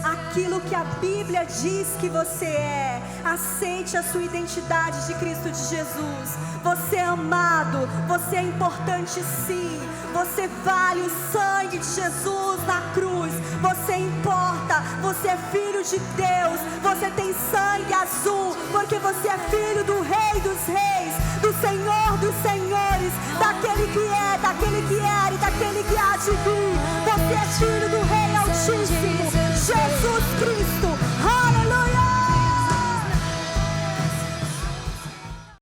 aquilo que a Bíblia diz que você é. Aceite a sua identidade de Cristo de Jesus. Você é amado, você é importante sim. Você vale o sangue de Jesus na cruz. Você importa, você é filho de Deus. Você tem sangue azul, porque você é filho do Rei dos Reis, do Senhor dos Senhores, daquele que é, daquele que era e daquele que há de vir. Você é filho do Rei Altíssimo, Jesus Cristo.